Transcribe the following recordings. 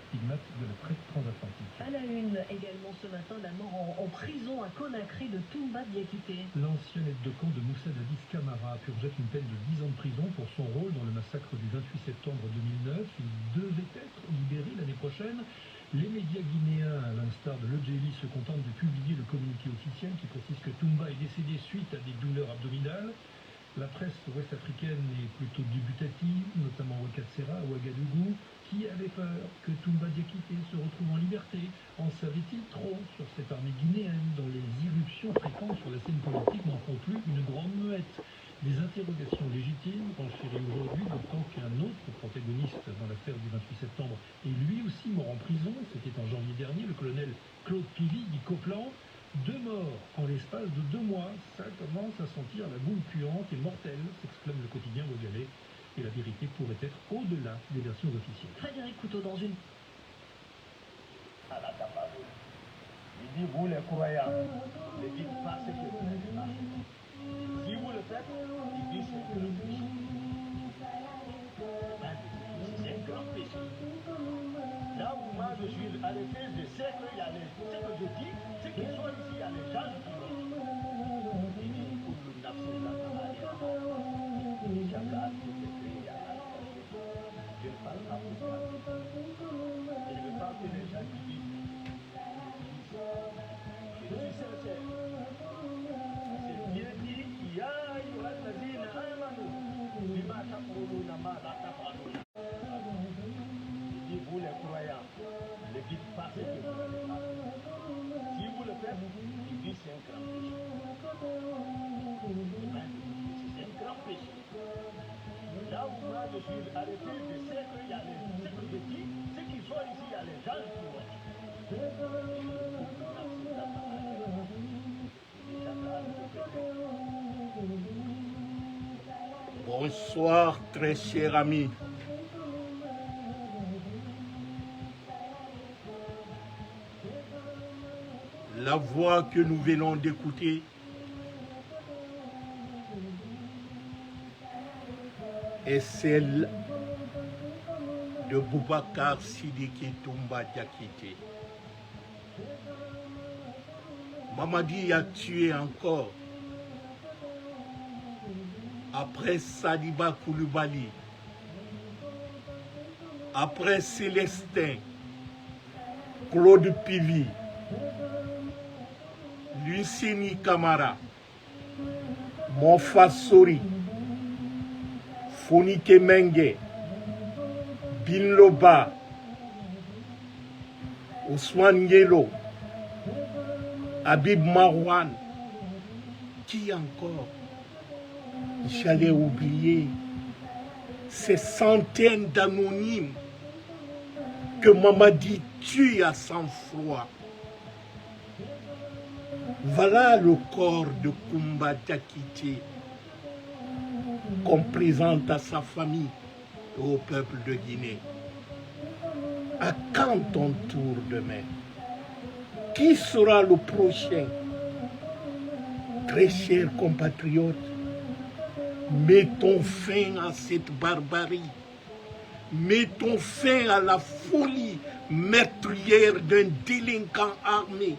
stigmates de la traite transatlantique. À la une également ce matin, la mort en prison à Conakry de Toumba Diakité. L'ancien aide de camp de Moussa Dadis Camara purgeait une peine de 10 ans de prison pour son rôle dans le massacre du 28 septembre 2009. Il devait être libéré l'année prochaine. Les médias guinéens, à l'instar de l'Odjeli, se contentent de publier le communiqué officiel qui précise que Toumba est décédé suite à des douleurs abdominales. La presse ouest-africaine est plutôt dubitative, notamment Wakatsera à Ouagadougou, qui avait peur que Toumba Diakité se retrouve en liberté. En savait-il trop sur cette armée guinéenne dont les irruptions fréquentes sur la scène politique n'en font plus une grande muette? Des interrogations légitimes renchérées aujourd'hui, d'autant qu'un autre protagoniste dans l'affaire du 28 septembre est lui aussi mort en prison. C'était en janvier dernier, le colonel Claude Pili, dit Copland. 2 morts en l'espace de 2 mois, ça commence à sentir la boule puante et mortelle, s'exclame le quotidien Ouagalais. Et la vérité pourrait être au-delà des versions officielles. Frédéric Couteau dans une... Il dit, vous les croyants, ne dites pas ce que vous n'avez pas. Si vous le faites, il dit c'est un grand péché. C'est un grand péché. Là où moi je suis arrêté, je sais qu'il y a les... Ce que je dis, ce qui sont ici, il y a les gens qui l'ont. Il dit, pour le nafsi, la camarade, chacun qui se crée, il y a la je ne parle pas pour moi. Et je ne veux pas que les gens qui disent, je suis sincère. C'est bien dit, ya ayyuhallazina amanu, bima taquluna ma la taf'aluna. Il dit, vous les croyants, ne dites pas ce que vous n'avez pas fait. Si vous le faites, il dit c'est un grand péché. C'est un grand péché. Là où moi je suis arrêté, je sais qu'il y a les... Ce que je dis, ceux qui sont ici, il y a les gens qui vont. Bonsoir, très chers amis. La voix que nous venons d'écouter est celle de Boubacar Sidiki Toumba Diakité. Mamadi a tué encore. Après Sadiba Koulibaly, après Célestin, Claude Pili, Lucini Camara, Mofa Sori, Fonike Mengue, Binloba, Ousmane Yelo, Habib Marwan, qui encore? J'allais oublier ces centaines d'anonymes que Mamadi tue à sang-froid. Voilà le corps de Toumba Diakité qu'on présente à sa famille et au peuple de Guinée. À quand ton tour demain? Qui sera le prochain? Très chers compatriotes, mettons fin à cette barbarie. Mettons fin à la folie meurtrière d'un délinquant armé.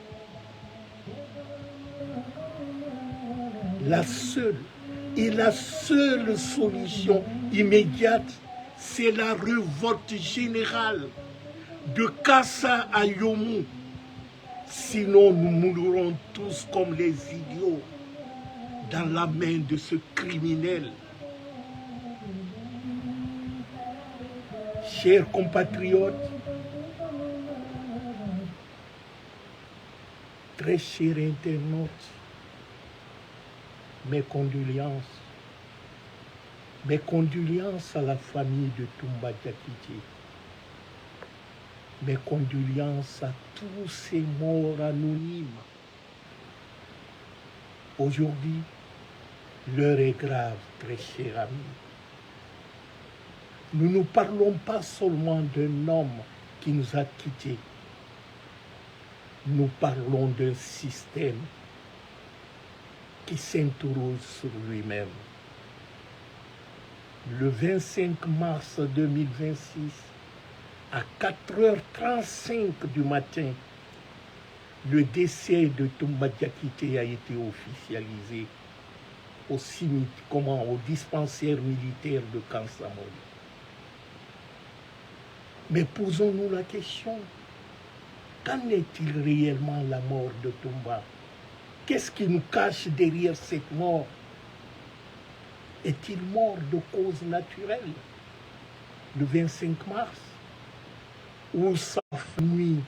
La seule solution immédiate, c'est la révolte générale de Kassa à Yomou. Sinon, nous mourrons tous comme les idiots dans la main de ce criminel. Chers compatriotes, très chers internautes, mes condoléances à la famille de Toumba Diakité, mes condoléances à tous ces morts anonymes. Aujourd'hui, l'heure est grave, très chers amis. Nous ne parlons pas seulement d'un homme qui nous a quittés. Nous parlons d'un système qui s'interroge sur lui-même. Le 25 mars 2026, à 4h35 du matin, le décès de Toumba Diakité a été officialisé au dispensaire militaire de Kansamori. Mais posons-nous la question, qu'en est-il réellement la mort de Toumba? Qu'est-ce qui nous cache derrière cette mort? Est-il mort de cause naturelle le 25 mars? Ou sa nuit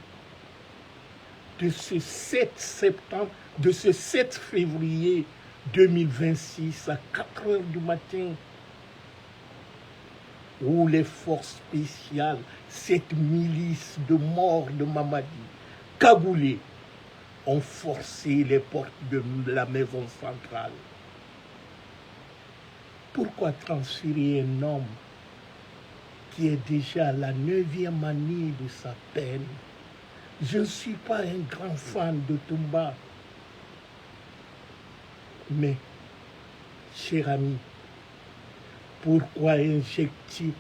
de ce 7 septembre, de ce 7 février 2026 à 4h du matin, où les forces spéciales, cette milice de morts de Mamadi, cagoulés, ont forcé les portes de la maison centrale. Pourquoi transférer un homme qui est déjà à la 9e année de sa peine? Je ne suis pas un grand fan de Toumba. Mais, cher ami, pourquoi injecter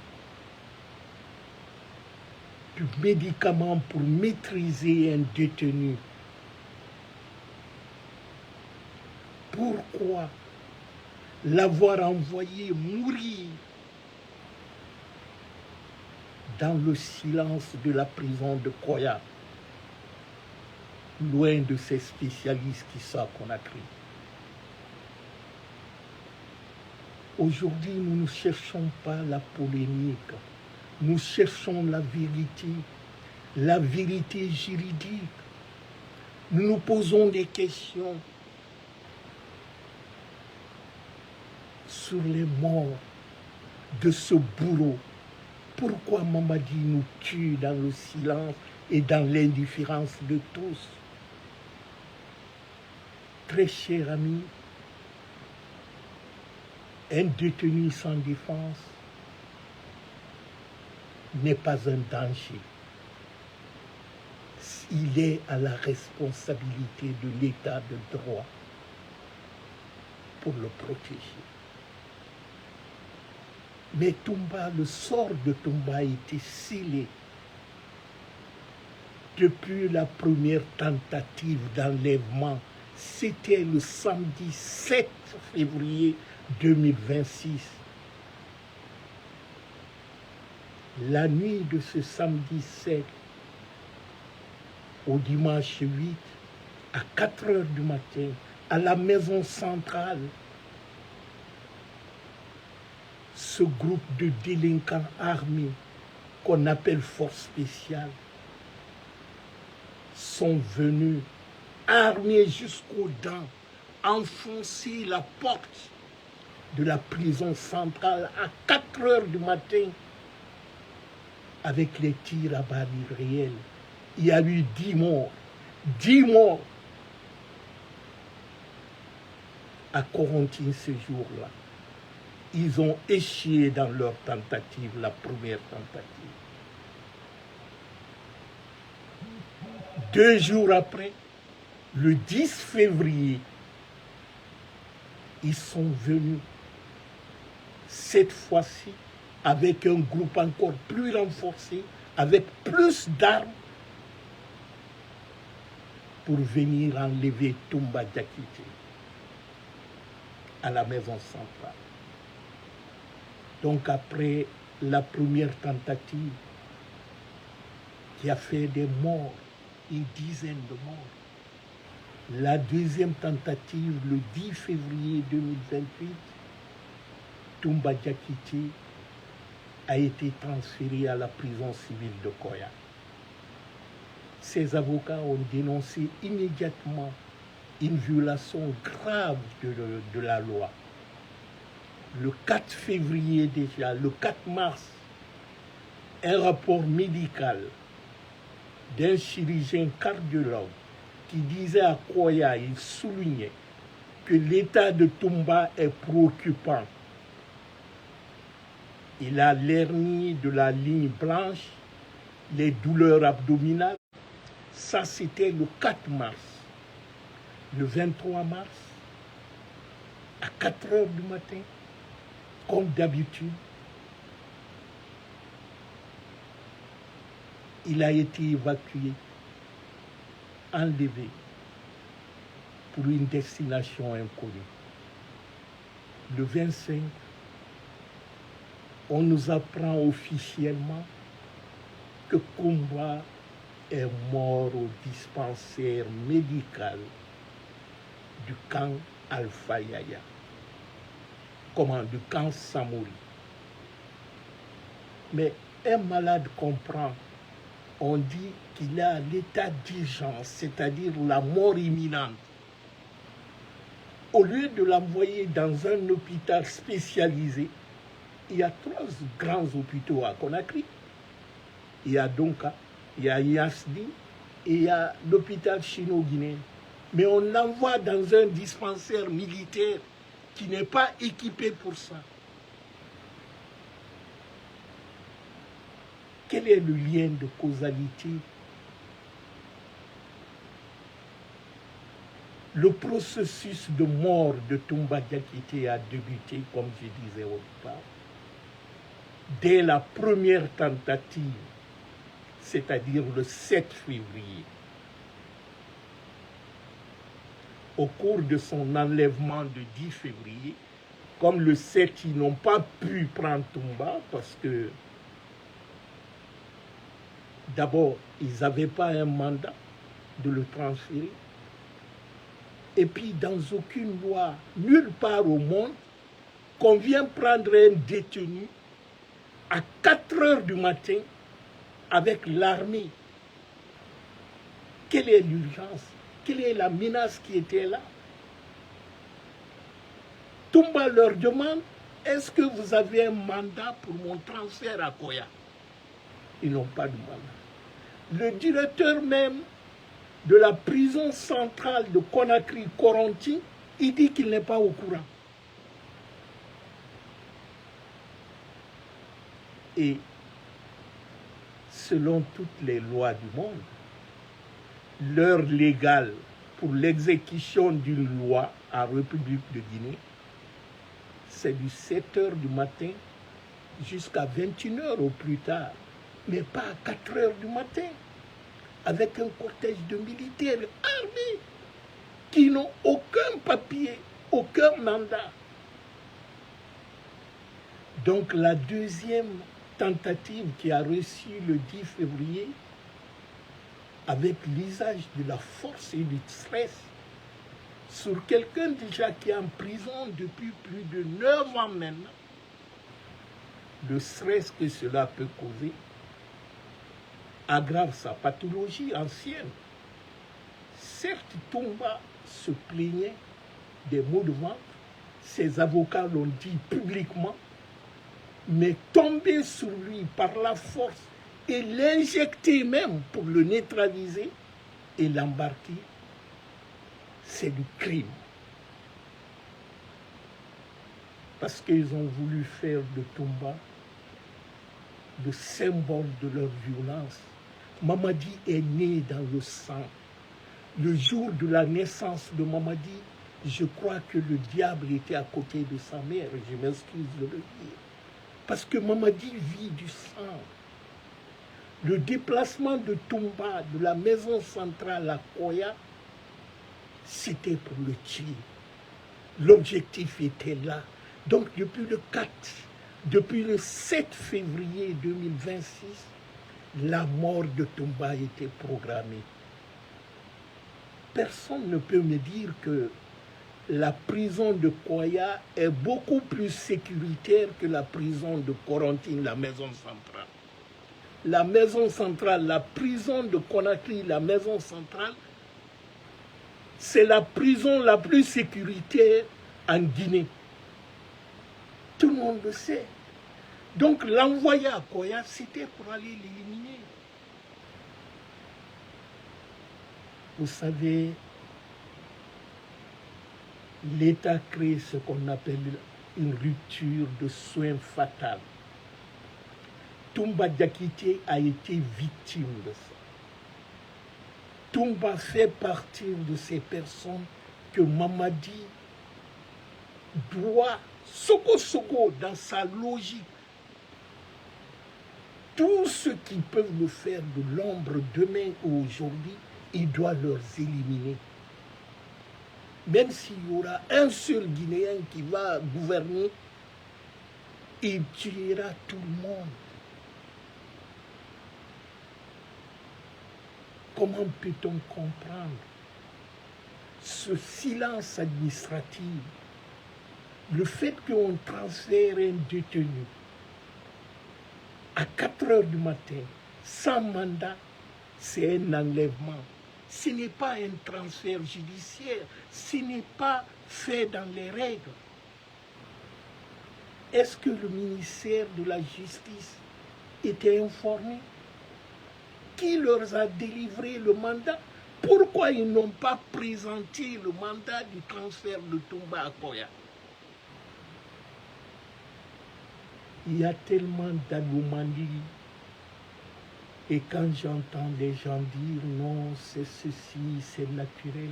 du médicament pour maîtriser un détenu? Pourquoi l'avoir envoyé mourir dans le silence de la prison de Koya, loin de ces spécialistes qui savent qu'on a créé? Aujourd'hui, nous ne cherchons pas la polémique, nous cherchons la vérité juridique. Nous nous posons des questions sur les morts de ce bourreau. Pourquoi Mamadi nous tue dans le silence et dans l'indifférence de tous? Très cher ami, un détenu sans défense n'est pas un danger. Il est à la responsabilité de l'État de droit pour le protéger. Mais Toumba, le sort de Toumba a été scellé depuis la première tentative d'enlèvement. C'était le samedi 7 février 2026. La nuit de ce samedi 7 au dimanche 8, à 4h du matin, à la maison centrale, ce groupe de délinquants armés qu'on appelle force spéciale sont venus armés jusqu'aux dents, enfoncer la porte de la prison centrale à 4h du matin avec les tirs à balles réelles. Il y a eu 10 morts. 10 morts à Corentin ce jour-là. Ils ont échoué dans leur tentative, la première tentative. 2 jours après, le 10 février, ils sont venus, cette fois-ci, avec un groupe encore plus renforcé, avec plus d'armes, pour venir enlever Toumba Diakité à la maison centrale. Donc après la première tentative, qui a fait des morts, une dizaine de morts, la deuxième tentative, le 10 février 2028, Toumba Diakité a été transféré à la prison civile de Koya. Ses avocats ont dénoncé immédiatement une violation grave de la loi. Le 4 février déjà, le 4 mars, un rapport médical d'un chirurgien cardiologue qui disait à Koya, il soulignait que l'état de Toumba est préoccupant. Il a l'hernie de la ligne blanche, les douleurs abdominales. Ça, c'était le 4 mars. Le 23 mars, à 4h du matin, comme d'habitude, il a été évacué, enlevé pour une destination inconnue. Le 25, on nous apprend officiellement que Kumba est mort au dispensaire médical du camp Alpha Yaya, du camp Samori. Mais un malade comprend, on dit qu'il est à l'état d'urgence, c'est-à-dire la mort imminente. Au lieu de l'envoyer dans un hôpital spécialisé, il y a 3 grands hôpitaux à Conakry. Il y a Donka, il y a Yasdi et il y a l'hôpital chino-guinéen. Mais on l'envoie dans un dispensaire militaire qui n'est pas équipé pour ça. Quel est le lien de causalité? Le processus de mort de Toumba Diakité a débuté, comme je disais au départ, dès la première tentative, c'est-à-dire le 7 février. Au cours de son enlèvement de 10 février, comme le 7, ils n'ont pas pu prendre Toumba parce que d'abord, ils n'avaient pas un mandat de le transférer. Et puis, dans aucune loi, nulle part au monde, qu'on vient prendre un détenu à 4 heures du matin avec l'armée. Quelle est l'urgence? Quelle est la menace qui était là? Toumba leur demande, est-ce que vous avez un mandat pour mon transfert à Koya? Ils n'ont pas de mandat. Le directeur même de la prison centrale de Conakry-Coronti, il dit qu'il n'est pas au courant. Et selon toutes les lois du monde, l'heure légale pour l'exécution d'une loi en République de Guinée, c'est du 7 heures du matin jusqu'à 21 heures au plus tard, mais pas à 4 heures du matin, avec un cortège de militaires armés qui n'ont aucun papier, aucun mandat. Donc la deuxième tentative qui a reçu le 10 février, avec l'usage de la force et du stress, sur quelqu'un déjà qui est en prison depuis plus de 9 ans maintenant, le stress que cela peut causer aggrave sa pathologie ancienne. Certes, Toumba se plaignait des maux de ventre, ses avocats l'ont dit publiquement, mais tomber sur lui par la force et l'injecter même pour le neutraliser et l'embarquer, c'est du crime. Parce qu'ils ont voulu faire de Toumba le symbole de leur violence. Mamadi est né dans le sang. Le jour de la naissance de Mamadi, je crois que le diable était à côté de sa mère, je m'excuse de le dire. Parce que Mamadi vit du sang. Le déplacement de Toumba de la maison centrale à Koya, c'était pour le tuer. L'objectif était là. Donc depuis le 7 février 2026, la mort de Toumba était programmée. Personne ne peut me dire que la prison de Koya est beaucoup plus sécuritaire que la prison de Coronti, la maison centrale. La maison centrale, la prison de Conakry, la maison centrale, c'est la prison la plus sécuritaire en Guinée. Tout le monde le sait. Donc l'envoyer à Koya, c'était pour aller l'éliminer. Vous savez, l'État crée ce qu'on appelle une rupture de soins fatale. Toumba Diakité a été victime de ça. Toumba fait partie de ces personnes que Mamadi doit, soko dans sa logique, Tous ceux qui peuvent me faire de l'ombre demain ou aujourd'hui, il doit leur éliminer. Même s'il y aura un seul Guinéen qui va gouverner, il tuera tout le monde. Comment peut-on comprendre ce silence administratif, le fait qu'on transfère un détenu à 4 heures du matin, sans mandat, c'est un enlèvement. Ce n'est pas un transfert judiciaire, ce n'est pas fait dans les règles. Est-ce que le ministère de la Justice était informé? Qui leur a délivré le mandat? Pourquoi ils n'ont pas présenté le mandat du transfert de Toumba à Koya? Il y a tellement d'anomalies. Et quand j'entends les gens dire non, c'est ceci, c'est naturel,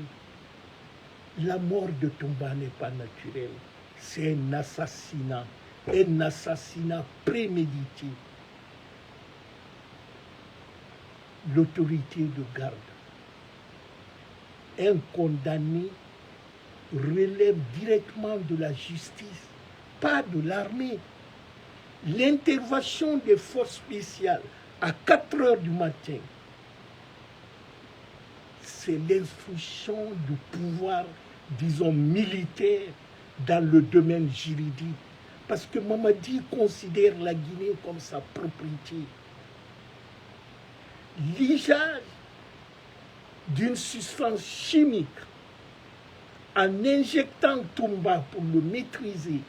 la mort de Toumba n'est pas naturelle. C'est un assassinat prémédité. L'autorité de garde, un condamné relève directement de la justice, pas de l'armée. L'intervention des forces spéciales à 4 heures du matin, c'est l'instruction du pouvoir, disons, militaire dans le domaine juridique. Parce que Mamadi considère la Guinée comme sa propriété. L'usage d'une substance chimique en injectant Toumba pour le maîtriser,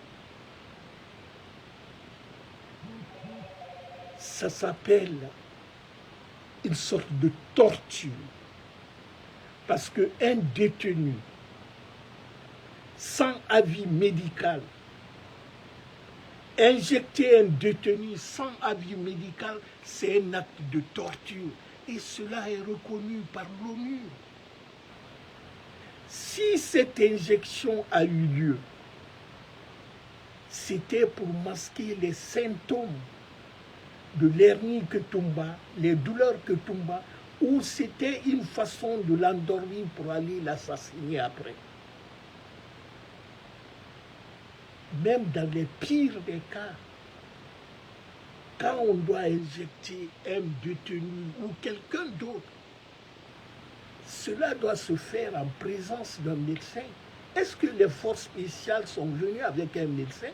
ça s'appelle une sorte de torture. Parce qu'un détenu sans avis médical, injecter un détenu sans avis médical, c'est un acte de torture. Et cela est reconnu par l'ONU. Si cette injection a eu lieu, c'était pour masquer les symptômes de l'hernie que Toumba, les douleurs que Toumba, ou c'était une façon de l'endormir pour aller l'assassiner après. Même dans les pires des cas, quand on doit injecter un détenu ou quelqu'un d'autre, cela doit se faire en présence d'un médecin. Est-ce que les forces spéciales sont venues avec un médecin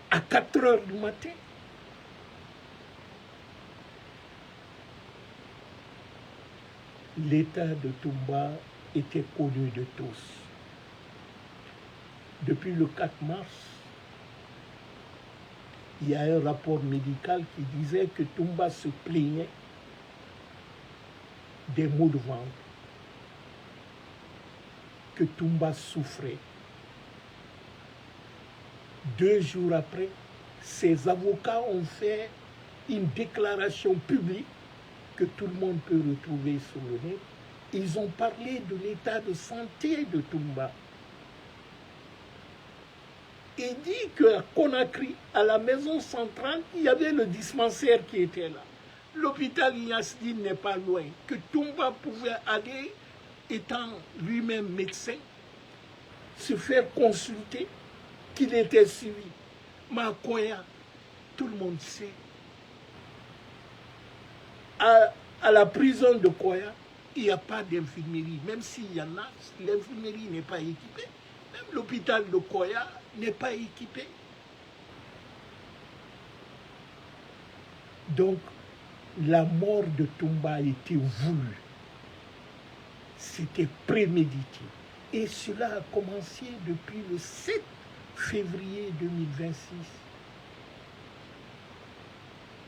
à 4 heures du matin? L'état de Toumba était connu de tous. Depuis le 4 mars, il y a un rapport médical qui disait que Toumba se plaignait des maux de ventre, que Toumba souffrait. 2 jours après, ses avocats ont fait une déclaration publique que tout le monde peut retrouver sur le net. Ils ont parlé de l'état de santé de Toumba. Il dit qu'à Conakry, à la maison centrale, il y avait le dispensaire qui était là. L'hôpital Yasdine n'est pas loin, que Toumba pouvait aller, étant lui-même médecin, se faire consulter, qu'il était suivi. Mais à Koya, tout le monde sait. À la prison de Koya, il n'y a pas d'infirmerie. Même s'il y en a, l'infirmerie n'est pas équipée. Même l'hôpital de Koya n'est pas équipé. Donc, la mort de Toumba était voulue. C'était prémédité. Et cela a commencé depuis le 7 février 2026.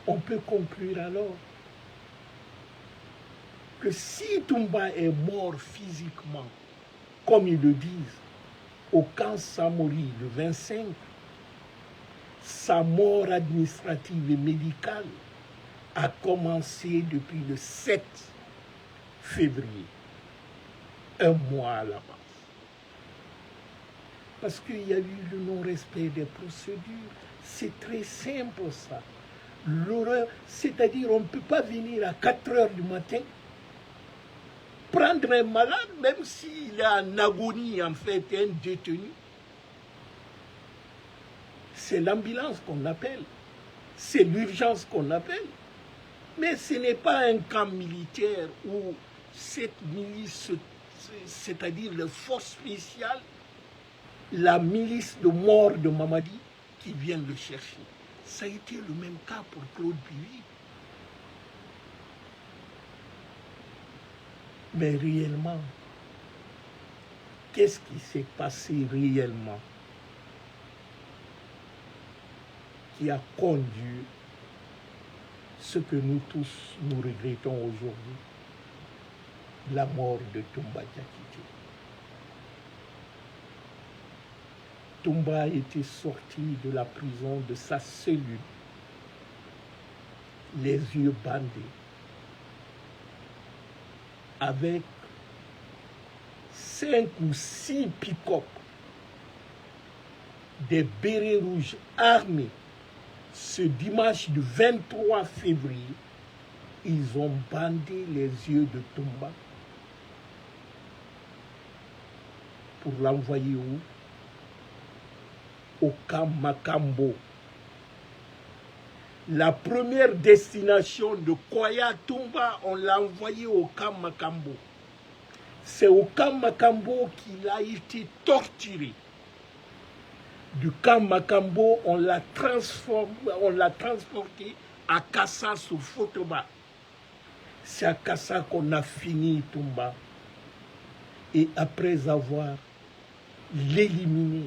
On peut conclure alors que si Toumba est mort physiquement, comme ils le disent, au camp Samori le 25, sa mort administrative et médicale a commencé depuis le 7 février, un mois à l'avance. Parce qu'il y a eu le non-respect des procédures. C'est très simple ça. L'horreur, c'est-à-dire on ne peut pas venir à 4 heures du matin, prendre un malade, même s'il est en agonie, en fait, un détenu. C'est l'ambulance qu'on appelle, c'est l'urgence qu'on appelle. Mais ce n'est pas un camp militaire où cette milice, c'est-à-dire les forces spéciales, la milice de mort de Mamadi, qui viennent le chercher. Ça a été le même cas pour Claude Bibi. Mais réellement, qu'est-ce qui s'est passé réellement qui a conduit ce que nous tous nous regrettons aujourd'hui, la mort de Toumba Diakité. Toumba était sorti de la prison de sa cellule, les yeux bandés, avec 5 ou 6 pick-up, des bérets rouges armés. Ce dimanche du 23 février, ils ont bandé les yeux de Toumba pour l'envoyer où? Au camp Makambo. La première destination de Koya Toumba, on l'a envoyé au camp Makambo. C'est au camp Makambo qu'il a été torturé. Du camp Makambo, on l'a transporté à Kassa sur Fotoba. C'est à Kassa qu'on a fini Toumba. Et après avoir l'éliminé,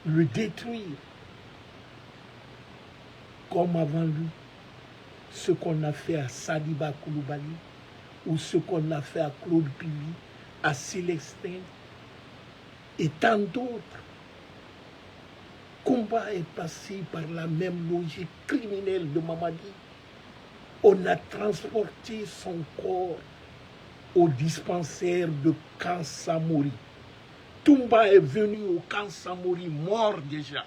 le détruire, comme avant lui, ce qu'on a fait à Sadiba Koulibaly, ou ce qu'on a fait à Claude Bibi, à Célestin, et tant d'autres. Kumba est passé par la même logique criminelle de Mamadi. On a transporté son corps au dispensaire de Camp Samori. Toumba est venu au Camp Samori mort déjà.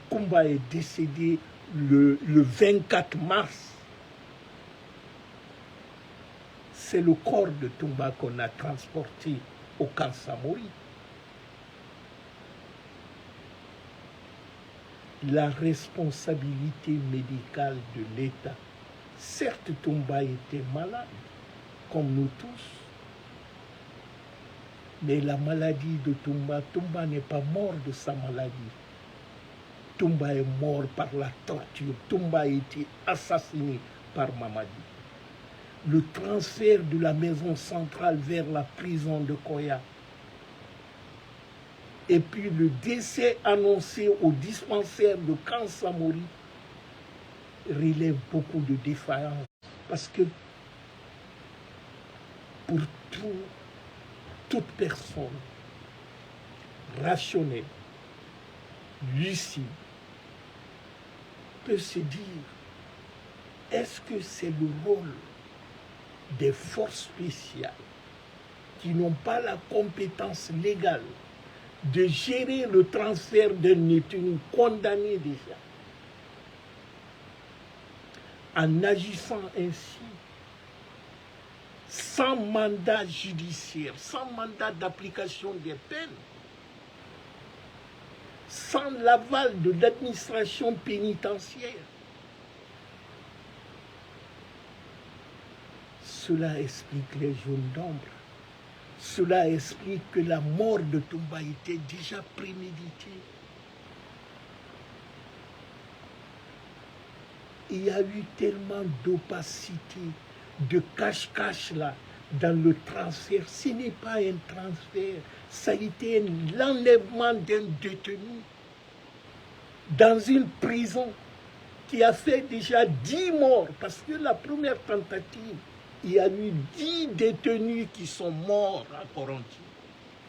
Kumba est décédé le 24 mars. C'est le corps de Toumba qu'on a transporté au Camp Samori. La responsabilité médicale de l'État. Certes, Toumba était malade, comme nous tous, mais la maladie de Toumba, Toumba n'est pas mort de sa maladie. Toumba est mort par la torture. Toumba a été assassiné par Mamadi. Le transfert de la maison centrale vers la prison de Koya, et puis le décès annoncé au dispensaire de Camp Samori relève beaucoup de défaillance. Parce que pour toute personne rationnelle, lucide, peut se dire, est-ce que c'est le rôle des forces spéciales qui n'ont pas la compétence légale de gérer le transfert d'un détenu condamné déjà, en agissant ainsi, sans mandat judiciaire, sans mandat d'application des peines, sans l'aval de l'administration pénitentiaire? Cela explique les zones d'ombre. Cela explique que la mort de Toumba était déjà préméditée. Il y a eu tellement d'opacité, de cache-cache là, dans le transfert. Ce n'est pas un transfert, ça a été l'enlèvement d'un détenu dans une prison qui a fait déjà 10 morts, parce que la première tentative, il y a eu 10 détenus qui sont morts à Koronti.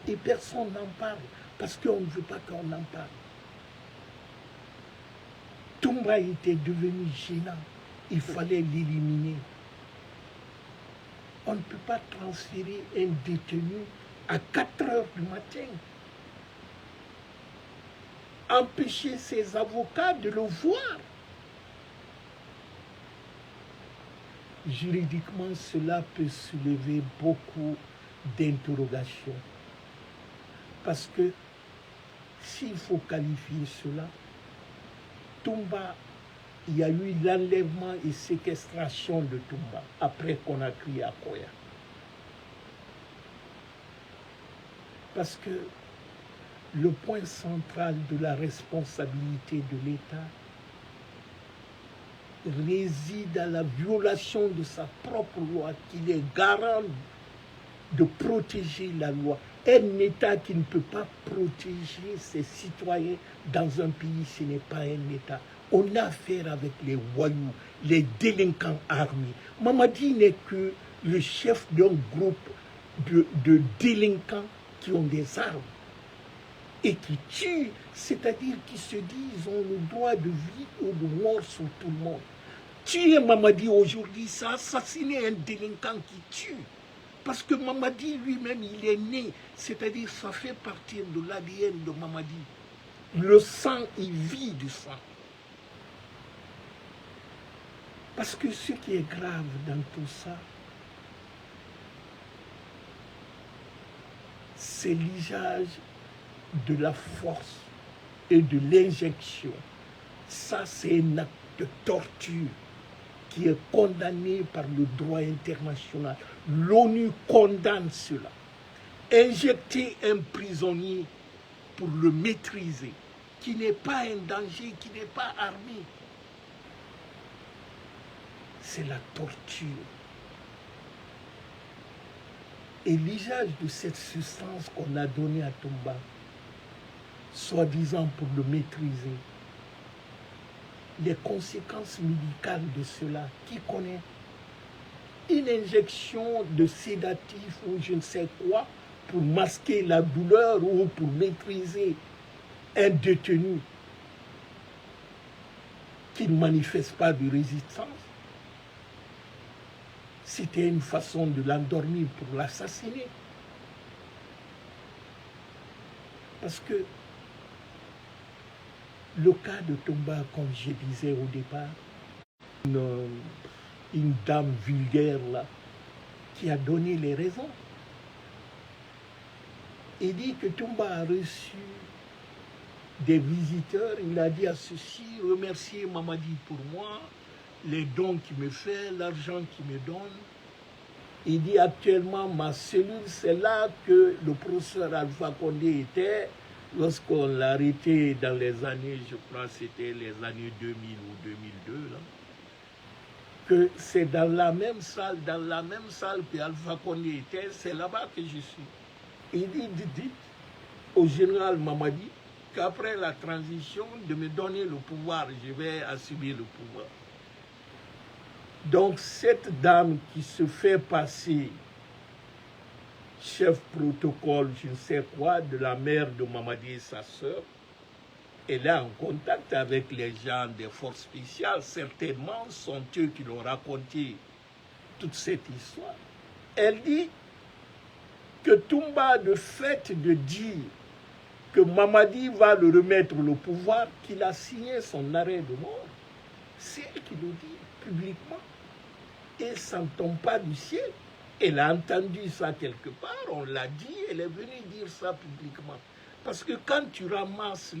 Et personne n'en parle, parce qu'on ne veut pas qu'on en parle. Toumba était devenu gênant, il fallait l'éliminer. On ne peut pas transférer un détenu à 4 heures du matin. empêcher ses avocats de le voir. Juridiquement, cela peut soulever beaucoup d'interrogations. Parce que, s'il faut qualifier cela, Toumba, il y a eu l'enlèvement et séquestration de Toumba après Conakry à Koya. Parce que le point central de la responsabilité de l'État réside à la violation de sa propre loi, qu'il est garant de protéger la loi. Un État qui ne peut pas protéger ses citoyens dans un pays, ce n'est pas un État. On a affaire avec les voyous, les délinquants armés. Mamadi n'est que le chef d'un groupe de délinquants qui ont des armes et qui tuent, c'est-à-dire qui se disent ont le droit de vie ou de mort sur tout le monde. Tuer Mamadi aujourd'hui, c'est assassiner un délinquant qui tue. Parce que Mamadi lui-même, il est né, c'est-à-dire ça fait partie de l'ADN de Mamadi. Le sang, il vit du sang. Parce que ce qui est grave dans tout ça, c'est l'usage de la force et de l'injection. Ça, c'est un acte de torture qui est condamné par le droit international. L'ONU condamne cela. Injecter un prisonnier pour le maîtriser, qui n'est pas un danger, qui n'est pas armé, c'est la torture. Et l'usage de cette substance qu'on a donnée à Toumba, soi-disant pour le maîtriser, les conséquences médicales de cela, qui connaît? Une injection de sédatif ou je ne sais quoi pour masquer la douleur ou pour maîtriser un détenu qui ne manifeste pas de résistance. C'était une façon de l'endormir pour l'assassiner. Parce que le cas de Toumba, comme je disais au départ, une dame vulgaire là, qui a donné les raisons. Il dit que Toumba a reçu des visiteurs, il a dit à ceux-ci, remerciez Mamadi pour moi, les dons qu'il me fait, l'argent qu'il me donne. Il dit actuellement, ma cellule, c'est là que le professeur Alpha Condé était, lorsqu'on l'a arrêté dans les années, je crois que c'était les années 2000 ou 2002, là, que c'est dans la même salle que Alpha Condé était, c'est là-bas que je suis. Il dit, dites au général Mamadi qu'après la transition, de me donner le pouvoir, je vais assumer le pouvoir. Donc cette dame qui se fait passer chef protocole, je ne sais quoi, de la mère de Mamadi et sa sœur, elle est en contact avec les gens des forces spéciales. Certainement sont eux qui l'ont raconté toute cette histoire. Elle dit que Toumba, le fait de dire que Mamadi va le remettre le pouvoir, qu'il a signé son arrêt de mort, c'est elle qui le dit publiquement. Et ça ne tombe pas du ciel. Elle a entendu ça quelque part, on l'a dit, elle est venue dire ça publiquement. Parce que quand tu ramasses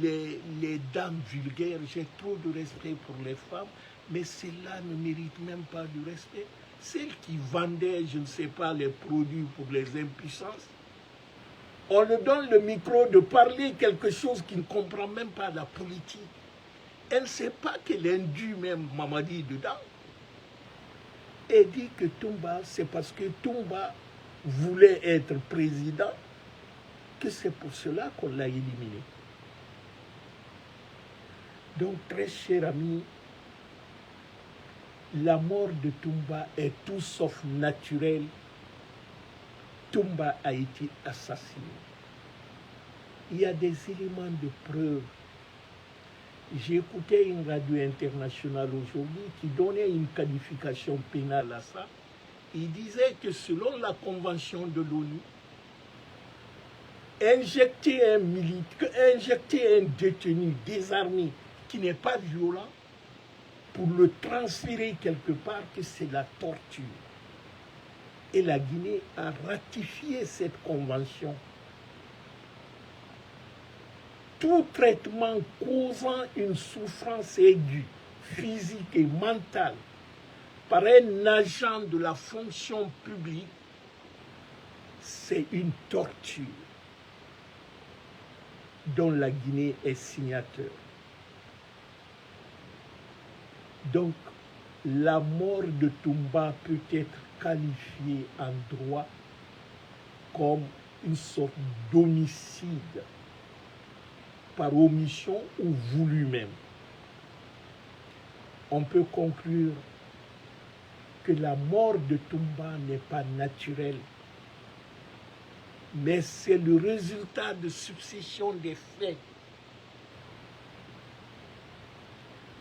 les dames vulgaires, j'ai trop de respect pour les femmes, mais celles-là ne méritent même pas du respect. Celles qui vendaient, je ne sais pas, les produits pour les impuissances, on lui donne le micro de parler quelque chose qui ne comprend même pas la politique. Elle ne sait pas qu'elle induit même Mamadi dedans. Et dit que Toumba, c'est parce que Toumba voulait être président que c'est pour cela qu'on l'a éliminé. Donc, très cher ami, la mort de Toumba est tout sauf naturelle. Toumba a été assassiné. Il y a des éléments de preuve. J'ai écouté une radio internationale aujourd'hui qui donnait une qualification pénale à ça. Il disait que selon la convention de l'ONU, injecter un détenu désarmé qui n'est pas violent pour le transférer quelque part, que c'est la torture. Et la Guinée a ratifié cette convention. Tout traitement causant une souffrance aiguë, physique et mentale, par un agent de la fonction publique, c'est une torture dont la Guinée est signateur. Donc, la mort de Toumba peut être qualifiée en droit comme une sorte d'homicide par omission ou voulu même. On peut conclure que la mort de Toumba n'est pas naturelle, mais c'est le résultat de succession des faits.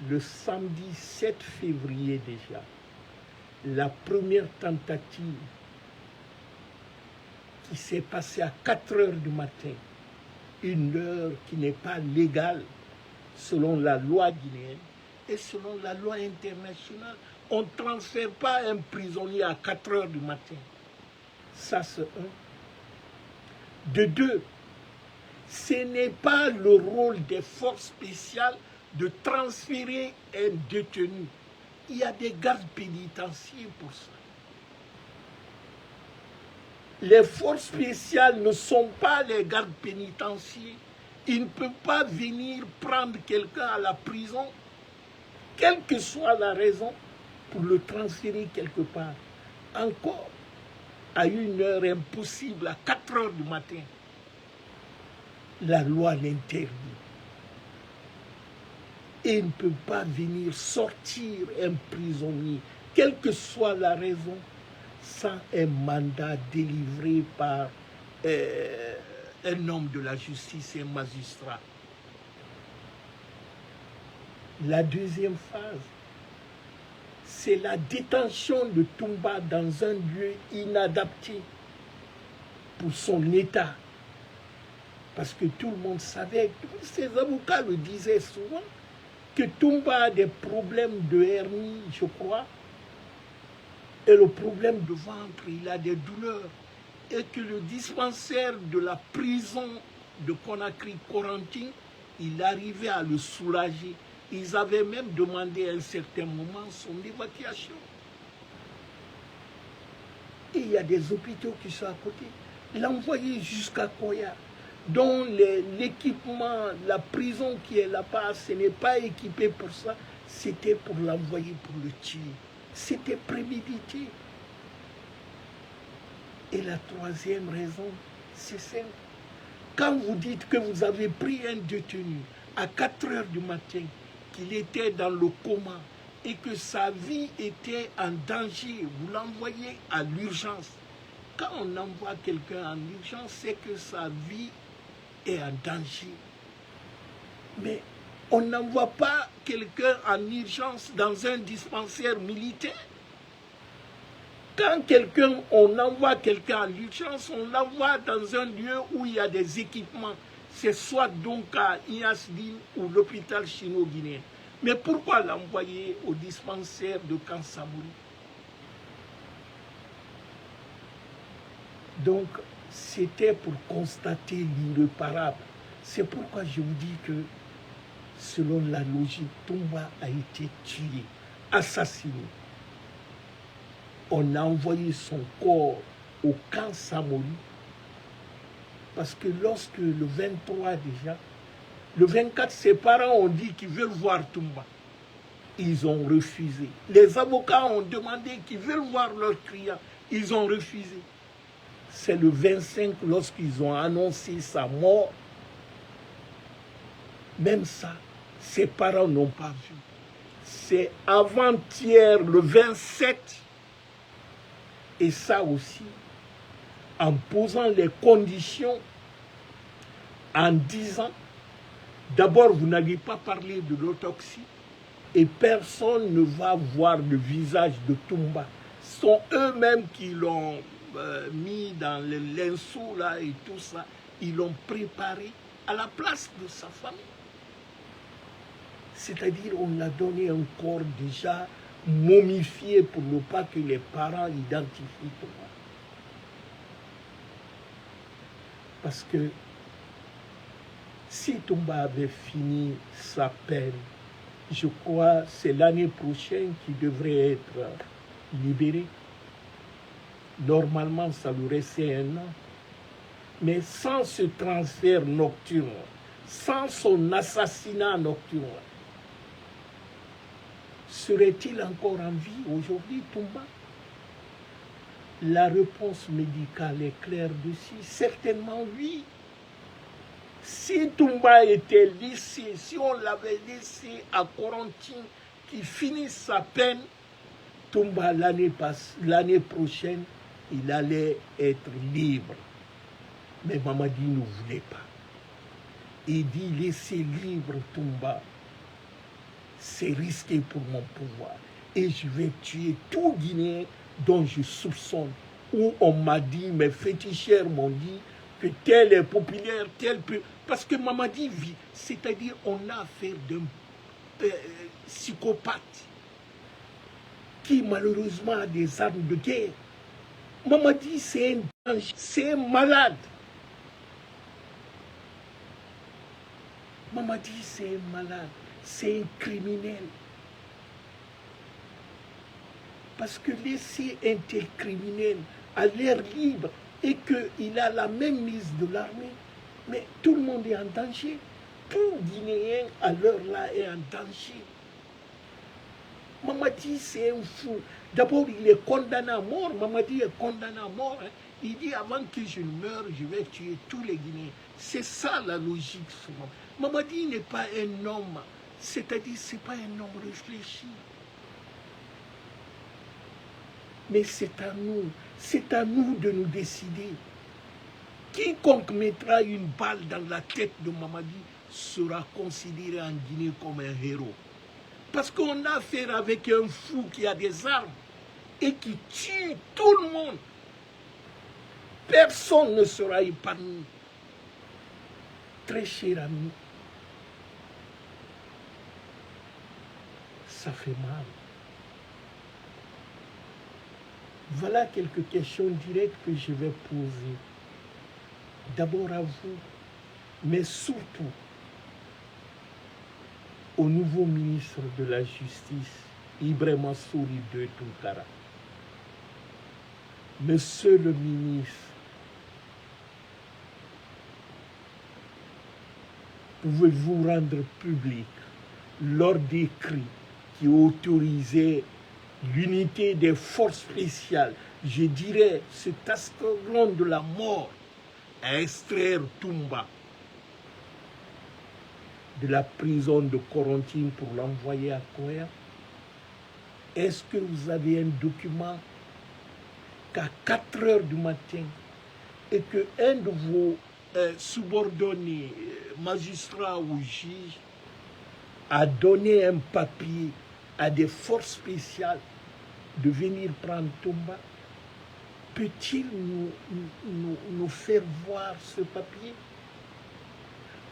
Le samedi 7 février déjà, la première tentative qui s'est passée à 4 heures du matin, une heure qui n'est pas légale selon la loi guinéenne et selon la loi internationale. On ne transfère pas un prisonnier à 4 heures du matin. Ça, c'est un. De deux, ce n'est pas le rôle des forces spéciales de transférer un détenu. Il y a des gardes pénitentiaires pour ça. Les forces spéciales ne sont pas les gardes pénitentiaires. Ils ne peuvent pas venir prendre quelqu'un à la prison, quelle que soit la raison, pour le transférer quelque part. Encore, à une heure impossible, à 4 heures du matin. La loi l'interdit. Et ils ne peuvent pas venir sortir un prisonnier, quelle que soit la raison, sans un mandat délivré par un homme de la justice et un magistrat. La deuxième phase, c'est la détention de Toumba dans un lieu inadapté pour son état. Parce que tout le monde savait, ses avocats le disaient souvent, que Toumba a des problèmes de hernie, je crois, et le problème de ventre, il a des douleurs, et que le dispensaire de la prison de Conakry-Corentin, il arrivait à le soulager. Ils avaient même demandé à un certain moment son évacuation. Et il y a des hôpitaux qui sont à côté. L'envoyer jusqu'à Koya, dont l'équipement, la prison qui est là-bas, ce n'est pas équipé pour ça, c'était pour l'envoyer pour le tuer. C'était prémédité. Et la troisième raison, c'est simple. Quand vous dites que vous avez pris un détenu à 4 heures du matin, qu'il était dans le coma et que sa vie était en danger, vous l'envoyez à l'urgence. Quand on envoie quelqu'un en urgence, c'est que sa vie est en danger. Mais on n'envoie pas quelqu'un en urgence dans un dispensaire militaire. Quand on envoie quelqu'un en urgence, on l'envoie dans un lieu où il y a des équipements. C'est soit donc à Iasdine ou l'hôpital chino-guinéen. Mais pourquoi l'envoyer au dispensaire de Kansamouri? Donc, c'était pour constater l'irréparable. C'est pourquoi je vous dis que, selon la logique, Toumba a été tué, assassiné. On a envoyé son corps au camp Samori, parce que lorsque le 23 déjà, le 24, ses parents ont dit qu'ils veulent voir Toumba. Ils ont refusé. Les avocats ont demandé qu'ils veulent voir leur client. Ils ont refusé. C'est le 25, lorsqu'ils ont annoncé sa mort. Même ça, ses parents n'ont pas vu. C'est avant-hier, le 27. Et ça aussi, en posant les conditions, en disant, d'abord, vous n'allez pas parler de l'autopsie et personne ne va voir le visage de Toumba. Ce sont eux-mêmes qui l'ont mis dans le linceau là et tout ça. ils l'ont préparé à la place de sa famille. C'est-à-dire, on l'a donné un corps déjà momifié pour ne pas que les parents identifient Toumba. Parce que si Toumba avait fini sa peine, je crois que c'est l'année prochaine qu'il devrait être libéré. Normalement, ça lui restait 1 an. Mais sans ce transfert nocturne, sans son assassinat nocturne, serait-il encore en vie aujourd'hui, Toumba? La réponse médicale est claire dessus. Certainement oui. Si Toumba était laissé, si on l'avait laissé à Corentin qui finisse sa peine, Toumba l'année prochaine, il allait être libre. Mais Mamadi ne voulait pas. Il dit, laissez libre Toumba. C'est risqué pour mon pouvoir. Et je vais tuer tout Guinéen dont je soupçonne. Ou on m'a dit, mes féticheurs m'ont dit que tel est populaire, tel peut... Parce que Mamadi vit, c'est-à-dire on a affaire d'un psychopathe qui malheureusement a des armes de guerre. Mamadi, c'est un danger, c'est un malade. Mamadi, c'est un malade, c'est un criminel. Parce que laisser un tel criminel à l'air libre et qu'il a la même mise de l'armée, mais tout le monde est en danger. Tout Guinéen à l'heure là est en danger. Mamadi, c'est un fou. D'abord, il est condamné à mort. Mamadi est condamné à mort. Hein. Il dit, avant que je ne meure, je vais tuer tous les Guinéens. C'est ça la logique souvent. Mamadi n'est pas un homme, c'est-à-dire ce n'est pas un homme réfléchi. Mais c'est à nous de nous décider. Quiconque mettra une balle dans la tête de Mamadi sera considéré en Guinée comme un héros. Parce qu'on a affaire avec un fou qui a des armes et qui tue tout le monde. Personne ne sera épargné. Très cher ami, ça fait mal. Voilà quelques questions directes que je vais poser. D'abord à vous, mais surtout au nouveau ministre de la Justice, Ibrahima Souri de Tounkara. Monsieur le ministre, pouvez-vous rendre public l'ordre d'écrit qui autorisait l'unité des forces spéciales, je dirais cet astrodrome de la mort, à extraire Toumba de la prison de Corentin pour l'envoyer à Koya? Est-ce que vous avez un document qu'à 4 heures du matin et qu'un de vos subordonnés, magistrats ou juges, a donné un papier à des forces spéciales de venir prendre Toumba? Peut-il nous faire voir ce papier?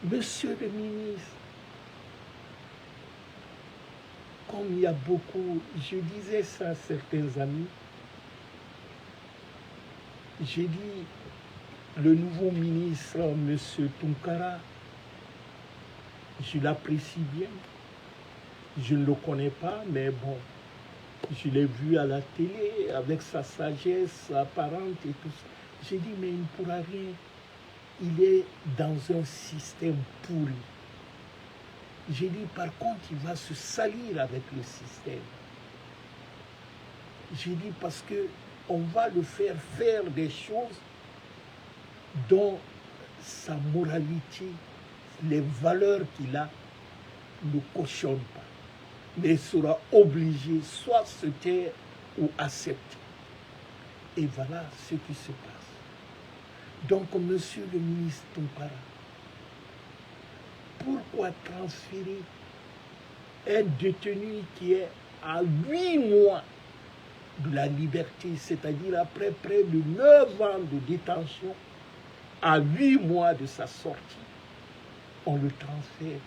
Monsieur le ministre, comme il y a beaucoup, je disais ça à certains amis, j'ai dit, le nouveau ministre, M. Tounkara, je l'apprécie bien, je ne le connais pas, mais bon, je l'ai vu à la télé avec sa sagesse apparente et tout ça. J'ai dit, mais il ne pourra rien. Il est dans un système pourri. J'ai dit, par contre, il va se salir avec le système. J'ai dit, parce qu'on va le faire faire des choses dont sa moralité, les valeurs qu'il a, ne cautionnent pas. Mais il sera obligé soit se taire ou accepter. Et voilà ce qui se passe. Donc, monsieur le ministre Tounkara, pourquoi transférer un détenu qui est à 8 mois de la liberté, c'est-à-dire après près de 9 ans de détention, à 8 mois de sa sortie, on le transfère.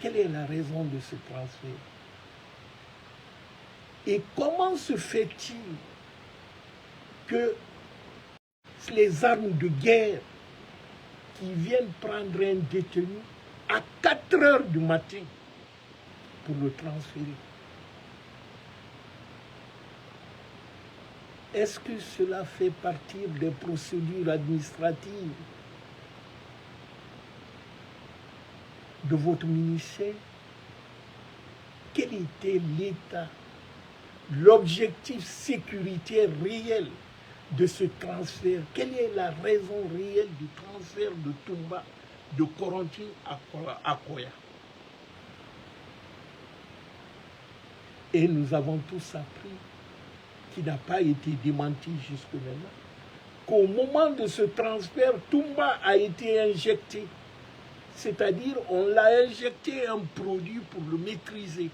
Quelle est la raison de ce transfert? Et comment se fait-il que les armes de guerre qui viennent prendre un détenu à 4 heures du matin pour le transférer? Est-ce que cela fait partie des procédures administratives de votre ministère? Quel était l'état, l'objectif sécuritaire réel de ce transfert? Quelle est la raison réelle du transfert de Toumba de Koronti à Koya? Et nous avons tous appris, qui n'a pas été démenti jusque maintenant, qu'au moment de ce transfert, Toumba a été injecté. C'est-à-dire, on l'a injecté un produit pour le maîtriser.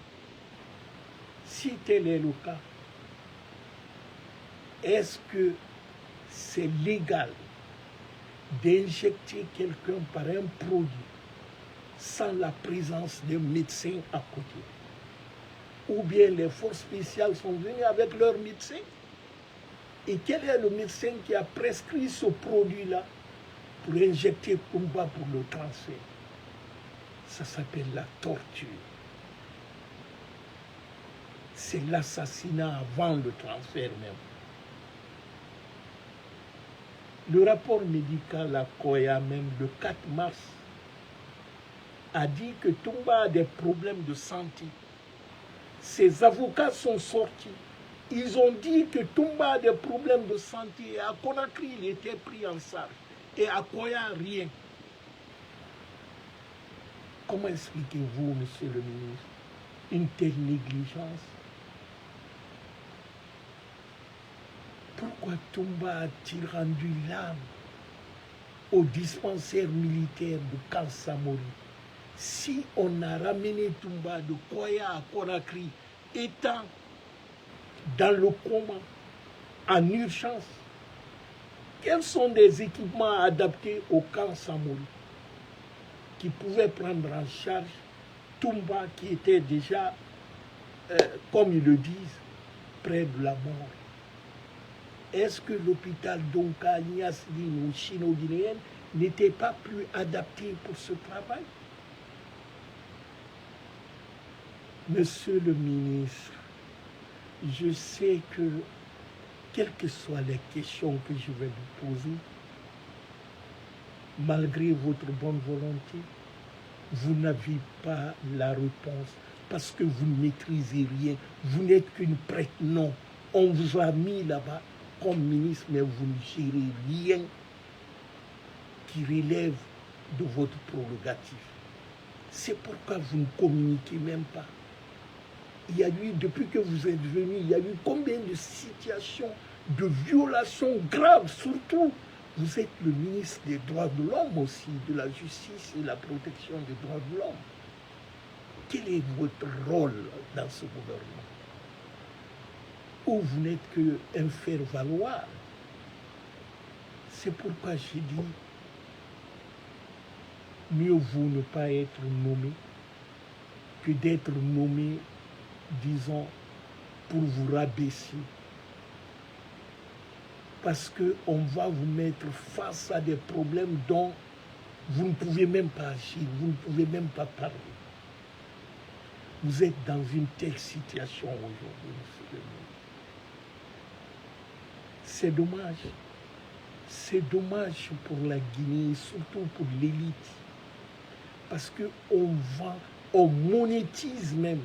Si tel est le cas, est-ce que c'est légal d'injecter quelqu'un par un produit sans la présence d'un médecin à côté? Ou bien les forces spéciales sont venues avec leur médecin? Et quel est le médecin qui a prescrit ce produit-là pour injecter Toumba pour le transfert? Ça s'appelle la torture. C'est l'assassinat avant le transfert même. Le rapport médical à Koya, même le 4 mars, a dit que Toumba a des problèmes de santé. Ses avocats sont sortis. Ils ont dit que Toumba a des problèmes de santé. Et à Conakry, il était pris en charge. Et à Koya, rien. Comment expliquez-vous, monsieur le ministre, une telle négligence? Pourquoi Toumba a-t-il rendu l'âme au dispensaire militaire de Kansamori? Si on a ramené Toumba de Koya à Conakry, étant dans le coma, en urgence, quels sont des équipements adaptés au Kansamori qui pouvaient prendre en charge Toumba qui était déjà, comme ils le disent, près de la mort? Est-ce que l'hôpital d'Onka, Niasline ou Chino-Guinéenne n'était pas plus adapté pour ce travail? Monsieur le ministre, je sais que, quelles que soient les questions que je vais vous poser, malgré votre bonne volonté, vous n'avez pas la réponse parce que vous ne maîtrisez rien. Vous n'êtes qu'une prête, non. On vous a mis là-bas comme ministre, mais vous ne gérez rien qui relève de votre prérogative. C'est pourquoi vous ne communiquez même pas. Il y a eu, depuis que vous êtes venu, il y a eu combien de situations de violations graves, surtout. Vous êtes le ministre des droits de l'homme aussi, de la justice et la protection des droits de l'homme. Quel est votre rôle dans ce gouvernement? Ou vous n'êtes qu'un faire-valoir? C'est pourquoi j'ai dit, mieux vaut ne pas être nommé que d'être nommé, disons, pour vous rabaisser. Parce qu'on va vous mettre face à des problèmes dont vous ne pouvez même pas agir, vous ne pouvez même pas parler. Vous êtes dans une telle situation aujourd'hui, monsieur le ministre. C'est dommage. C'est dommage pour la Guinée, surtout pour l'élite. Parce qu'on vend, on monétise même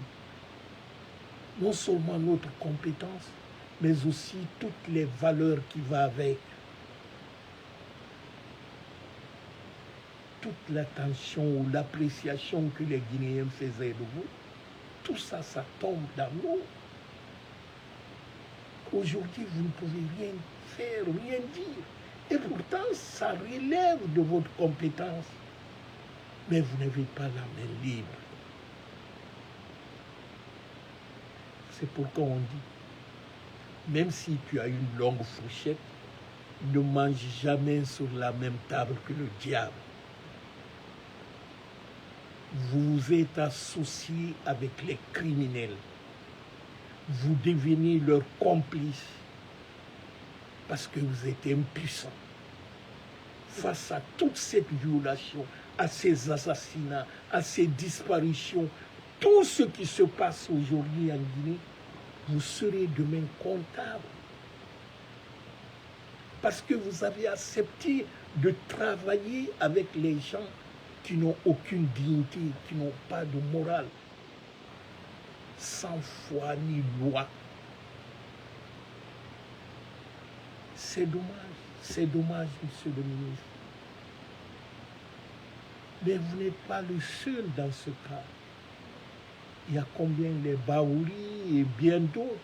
non seulement notre compétence, mais aussi toutes les valeurs qui vont avec. Toute l'attention ou l'appréciation que les Guinéens faisaient de vous, tout ça, ça tombe dans l'eau. Aujourd'hui, vous ne pouvez rien faire, rien dire. Et pourtant, ça relève de votre compétence. Mais vous n'avez pas la main libre. C'est pourquoi on dit, même si tu as une longue fourchette, ne mange jamais sur la même table que le diable. Vous êtes associés avec les criminels. Vous devenez leurs complices parce que vous êtes impuissants face à toute cette violation, à ces assassinats, à ces disparitions, tout ce qui se passe aujourd'hui en Guinée. Vous serez demain comptable parce que vous avez accepté de travailler avec les gens qui n'ont aucune dignité, qui n'ont pas de morale, sans foi ni loi. C'est dommage, monsieur le ministre. Mais vous n'êtes pas le seul dans ce cas. Il y a combien les Baouri et bien d'autres.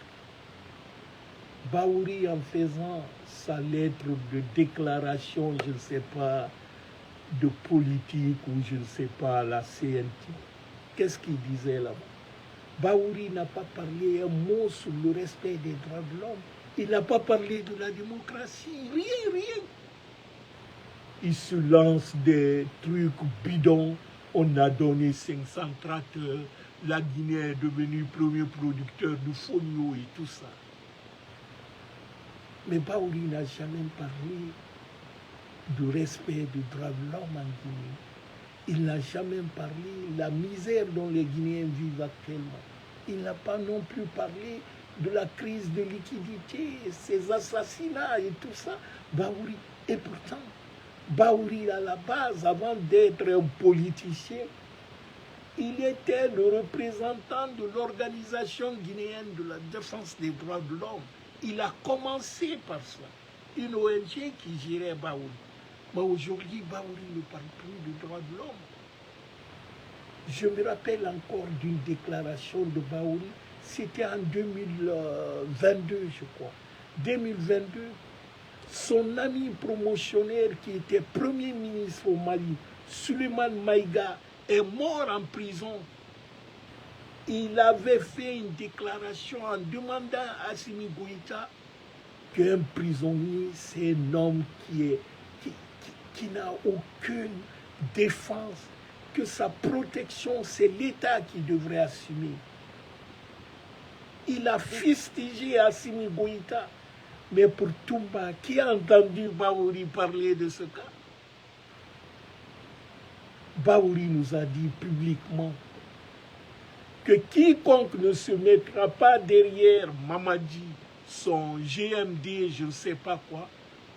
Baouri, en faisant sa lettre de déclaration, je ne sais pas, de politique ou je ne sais pas, à la CNT, qu'est-ce qu'il disait là-bas? Baouri n'a pas parlé un mot sur le respect des droits de l'homme. Il n'a pas parlé de la démocratie, rien. Il se lance des trucs bidons. On a donné 500 tracteurs. La Guinée est devenue premier producteur de fonio et tout ça. Mais Baouri n'a jamais parlé du respect des droits de l'homme en Guinée. Il n'a jamais parlé de la misère dont les Guinéens vivent actuellement. Il n'a pas non plus parlé de la crise de liquidité, ces assassinats et tout ça. Baouri. Et pourtant, Baouri, à la base, avant d'être un politicien, il était le représentant de l'organisation guinéenne de la défense des droits de l'homme. Il a commencé par ça. Une ONG qui gérait Baouri. Mais aujourd'hui, Baouri ne parle plus de droits de l'homme. Je me rappelle encore d'une déclaration de Baouri. C'était en 2022, je crois. 2022, son ami promotionnaire qui était Premier ministre au Mali, Suleiman Maïga, est mort en prison. Il avait fait une déclaration en demandant à Assimi Goïta qu'un prisonnier, c'est un homme qui n'a aucune défense, que sa protection, c'est l'État qui devrait assumer. Il a fustigé Assimi Goïta. Mais pour Toumba, qui a entendu Baouri parler de ce cas? Baouri nous a dit publiquement que quiconque ne se mettra pas derrière Mamadi, son GMD, je ne sais pas quoi,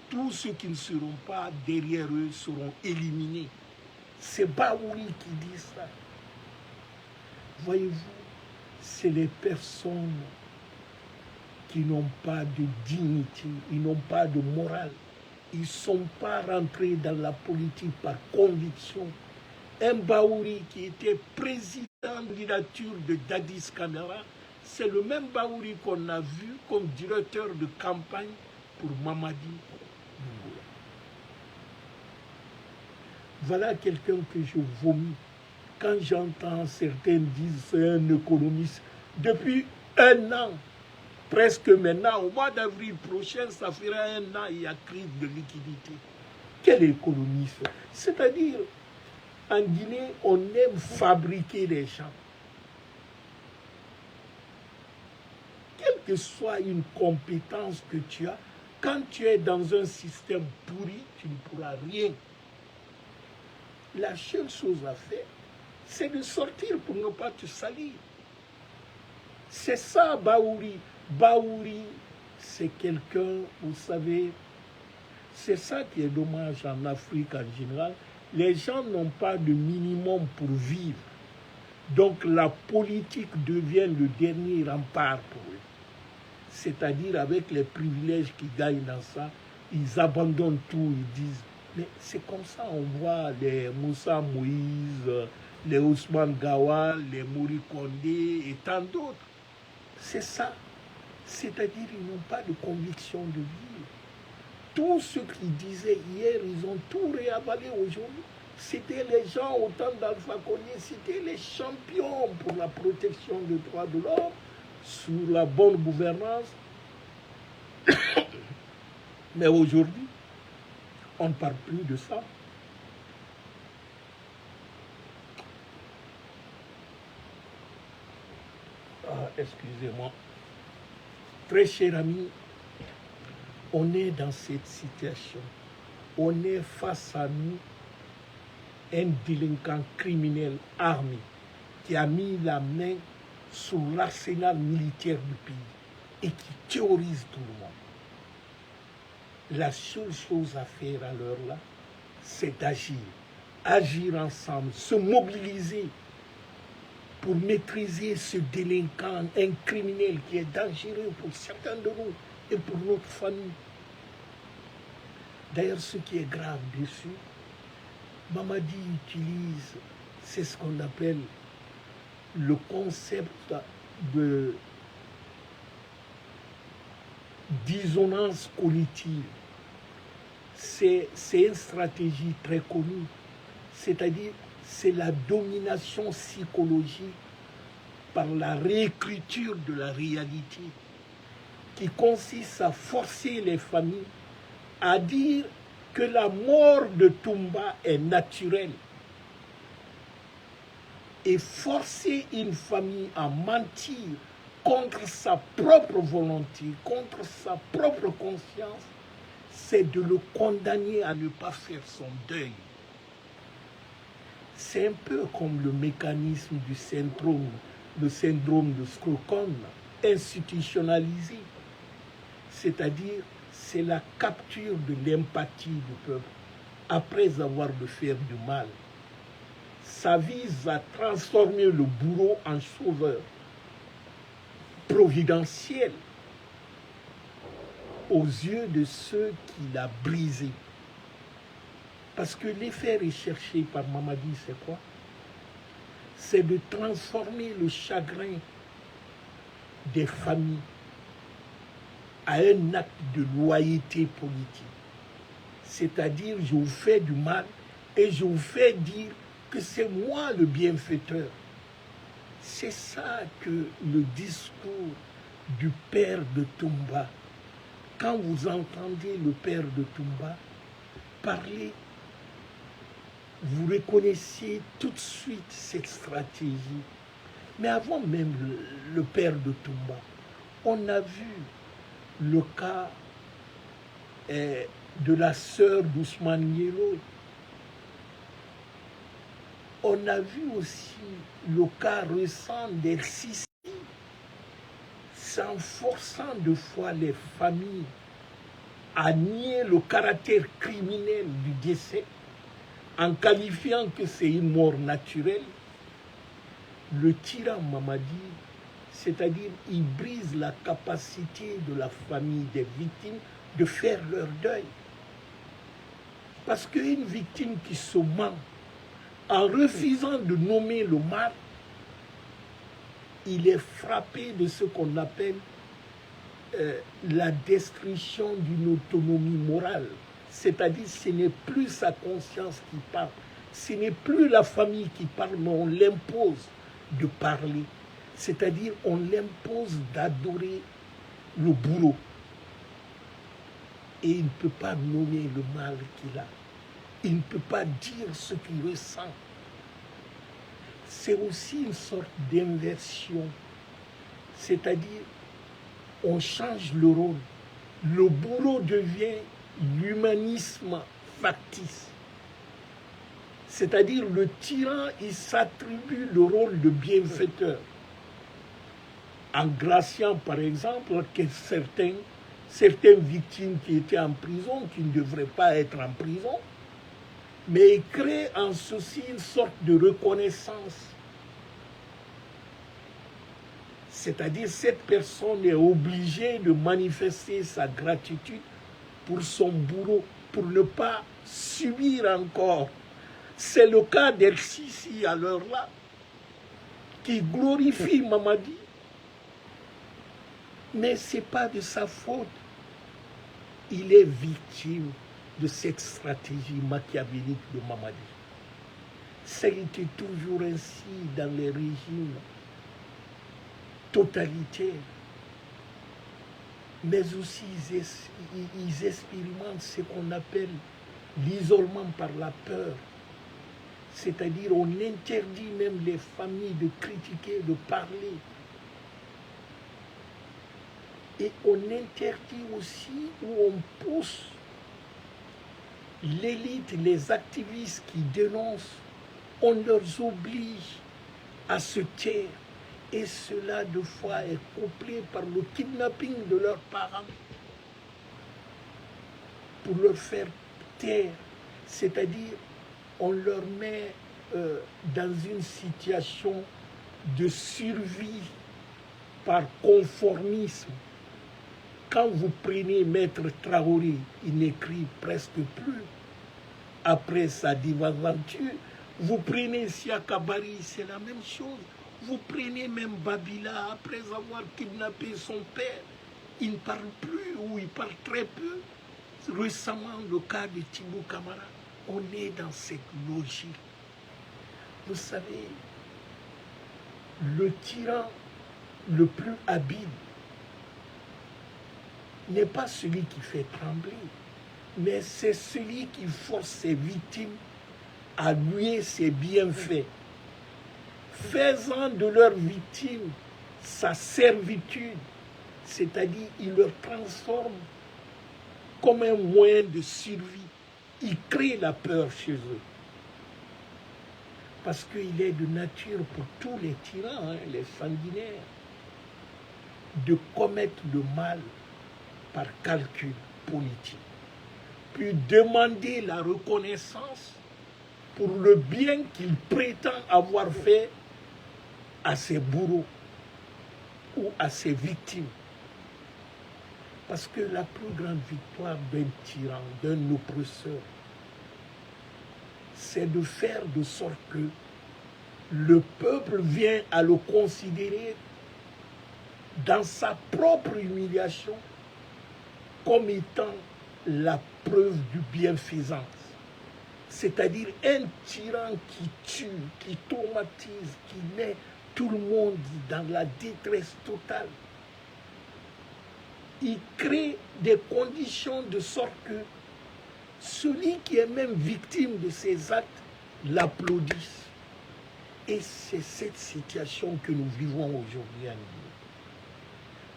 tous ceux qui ne seront pas derrière eux seront éliminés. C'est Baouri qui dit ça. Voyez-vous, c'est les personnes qui n'ont pas de dignité, ils n'ont pas de morale. Ils ne sont pas rentrés dans la politique par conviction. Un Baouri qui était président de candidature de Dadis Camara, c'est le même Baouri qu'on a vu comme directeur de campagne pour Mamadi Doumbouya. Voilà quelqu'un que je vomis quand j'entends certains dire c'est un économiste. Depuis un an, presque maintenant, au mois d'avril prochain, ça fera un an, il y a crise de liquidité. Quel économiste? C'est-à-dire, en Guinée, on aime fabriquer des gens. Quelle que soit une compétence que tu as, quand tu es dans un système pourri, tu ne pourras rien. La seule chose à faire, c'est de sortir pour ne pas te salir. C'est ça, Baouri. Baouri, c'est quelqu'un, vous savez, c'est ça qui est dommage en Afrique en général. Les gens n'ont pas de minimum pour vivre. Donc la politique devient le dernier rempart pour eux. C'est-à-dire avec les privilèges qu'ils gagnent dans ça, ils abandonnent tout, ils disent. Mais c'est comme ça, on voit les Moussa Moïse, les Ousmane Gawal, les Mori Kondé et tant d'autres. C'est ça. C'est-à-dire qu'ils n'ont pas de conviction de vivre. Tout ce qu'ils disaient hier, ils ont tout réavalé aujourd'hui. C'était les gens au temps d'Alpha Condé, c'était les champions pour la protection des droits de l'homme, sur la bonne gouvernance. Mais aujourd'hui, on ne parle plus de ça. Ah, excusez-moi. Très cher ami, on est dans cette situation. On est face à nous un délinquant criminel armé qui a mis la main sur l'arsenal militaire du pays et qui théorise tout le monde. La seule chose à faire à l'heure-là, c'est d'agir. Agir ensemble, se mobiliser pour maîtriser ce délinquant, un criminel qui est dangereux pour certains de nous et pour notre famille. D'ailleurs, ce qui est grave dessus, Mamadi utilise, c'est ce qu'on appelle le concept de dissonance cognitive. C'est une stratégie très connue, c'est-à-dire c'est la domination psychologique par la réécriture de la réalité qui consiste à forcer les familles à dire que la mort de Toumba est naturelle et forcer une famille à mentir contre sa propre volonté, contre sa propre conscience, c'est de le condamner à ne pas faire son deuil. C'est un peu comme le mécanisme du syndrome de Stockholm institutionnalisé. C'est-à-dire, c'est la capture de l'empathie du peuple après avoir de faire du mal. Ça vise à transformer le bourreau en sauveur providentiel aux yeux de ceux qui l'ont brisé. Parce que l'effet recherché par Mamadi, c'est quoi? C'est de transformer le chagrin des familles à un acte de loyauté politique. C'est-à-dire, je vous fais du mal et je vous fais dire que c'est moi le bienfaiteur. C'est ça que le discours du père de Toumba, quand vous entendez le père de Toumba parler, vous reconnaissez tout de suite cette stratégie. Mais avant même le père de Toumba, on a vu le cas de la sœur d'Ousmane Yelo. On a vu aussi le cas récent d'El Sisi, s'enforçant de fois les familles à nier le caractère criminel du décès, en qualifiant que c'est une mort naturelle. Le tyran Mamadi, c'est-à-dire il brise la capacité de la famille des victimes de faire leur deuil. Parce qu'une victime qui se ment en refusant de nommer le mal, il est frappé de ce qu'on appelle la destruction d'une autonomie morale. C'est-à-dire ce n'est plus sa conscience qui parle, ce n'est plus la famille qui parle, mais on l'impose de parler. C'est-à-dire on l'impose d'adorer le bourreau. Et il ne peut pas nommer le mal qu'il a. Il ne peut pas dire ce qu'il ressent. C'est aussi une sorte d'inversion. C'est-à-dire, on change le rôle. Le bourreau devient l'humanisme factice. C'est-à-dire, le tyran, il s'attribue le rôle de bienfaiteur. En graciant, par exemple, que certaines victimes qui étaient en prison, qui ne devraient pas être en prison, mais il crée en ceci une sorte de reconnaissance. C'est-à-dire cette personne est obligée de manifester sa gratitude pour son bourreau, pour ne pas subir encore. C'est le cas d'El Sisi à l'heure-là, qui glorifie Mamadi, mais ce n'est pas de sa faute. Il est victime de cette stratégie machiavélique de Mamadi. Ça a été toujours ainsi dans les régimes totalitaires. mais aussi ils expérimentent ce qu'on appelle l'isolement par la peur. C'est-à-dire on interdit même les familles de critiquer, de parler. Et on interdit aussi ou on pousse l'élite, les activistes qui dénoncent, on leur oblige à se taire. Et cela, deux fois, est couplé par le kidnapping de leurs parents pour leur faire taire. C'est-à-dire, on leur met dans une situation de survie par conformisme. Quand vous prenez Maître Traoré, il n'écrit presque plus. Après sa divaventure, vous prenez Siaka Bari, c'est la même chose. Vous prenez même Babila, après avoir kidnappé son père, il ne parle plus ou il parle très peu. Récemment, le cas de Thibou Kamara, on est dans cette logique. Vous savez, le tyran le plus habile n'est pas celui qui fait trembler, mais c'est celui qui force ses victimes à louer ses bienfaits, faisant de leurs victimes sa servitude, c'est-à-dire il leur transforme comme un moyen de survie. Il crée la peur chez eux. Parce qu'il est de nature pour tous les tyrans, les sanguinaires, de commettre le mal par calcul politique, puis demander la reconnaissance pour le bien qu'il prétend avoir fait à ses bourreaux ou à ses victimes. Parce que la plus grande victoire d'un tyran, d'un oppresseur, c'est de faire de sorte que le peuple vient à le considérer dans sa propre humiliation comme étant la preuve du bienfaisance. C'est-à-dire un tyran qui tue, qui traumatise, qui met tout le monde dans la détresse totale. Il crée des conditions de sorte que celui qui est même victime de ces actes l'applaudisse. Et c'est cette situation que nous vivons aujourd'hui en Guinée.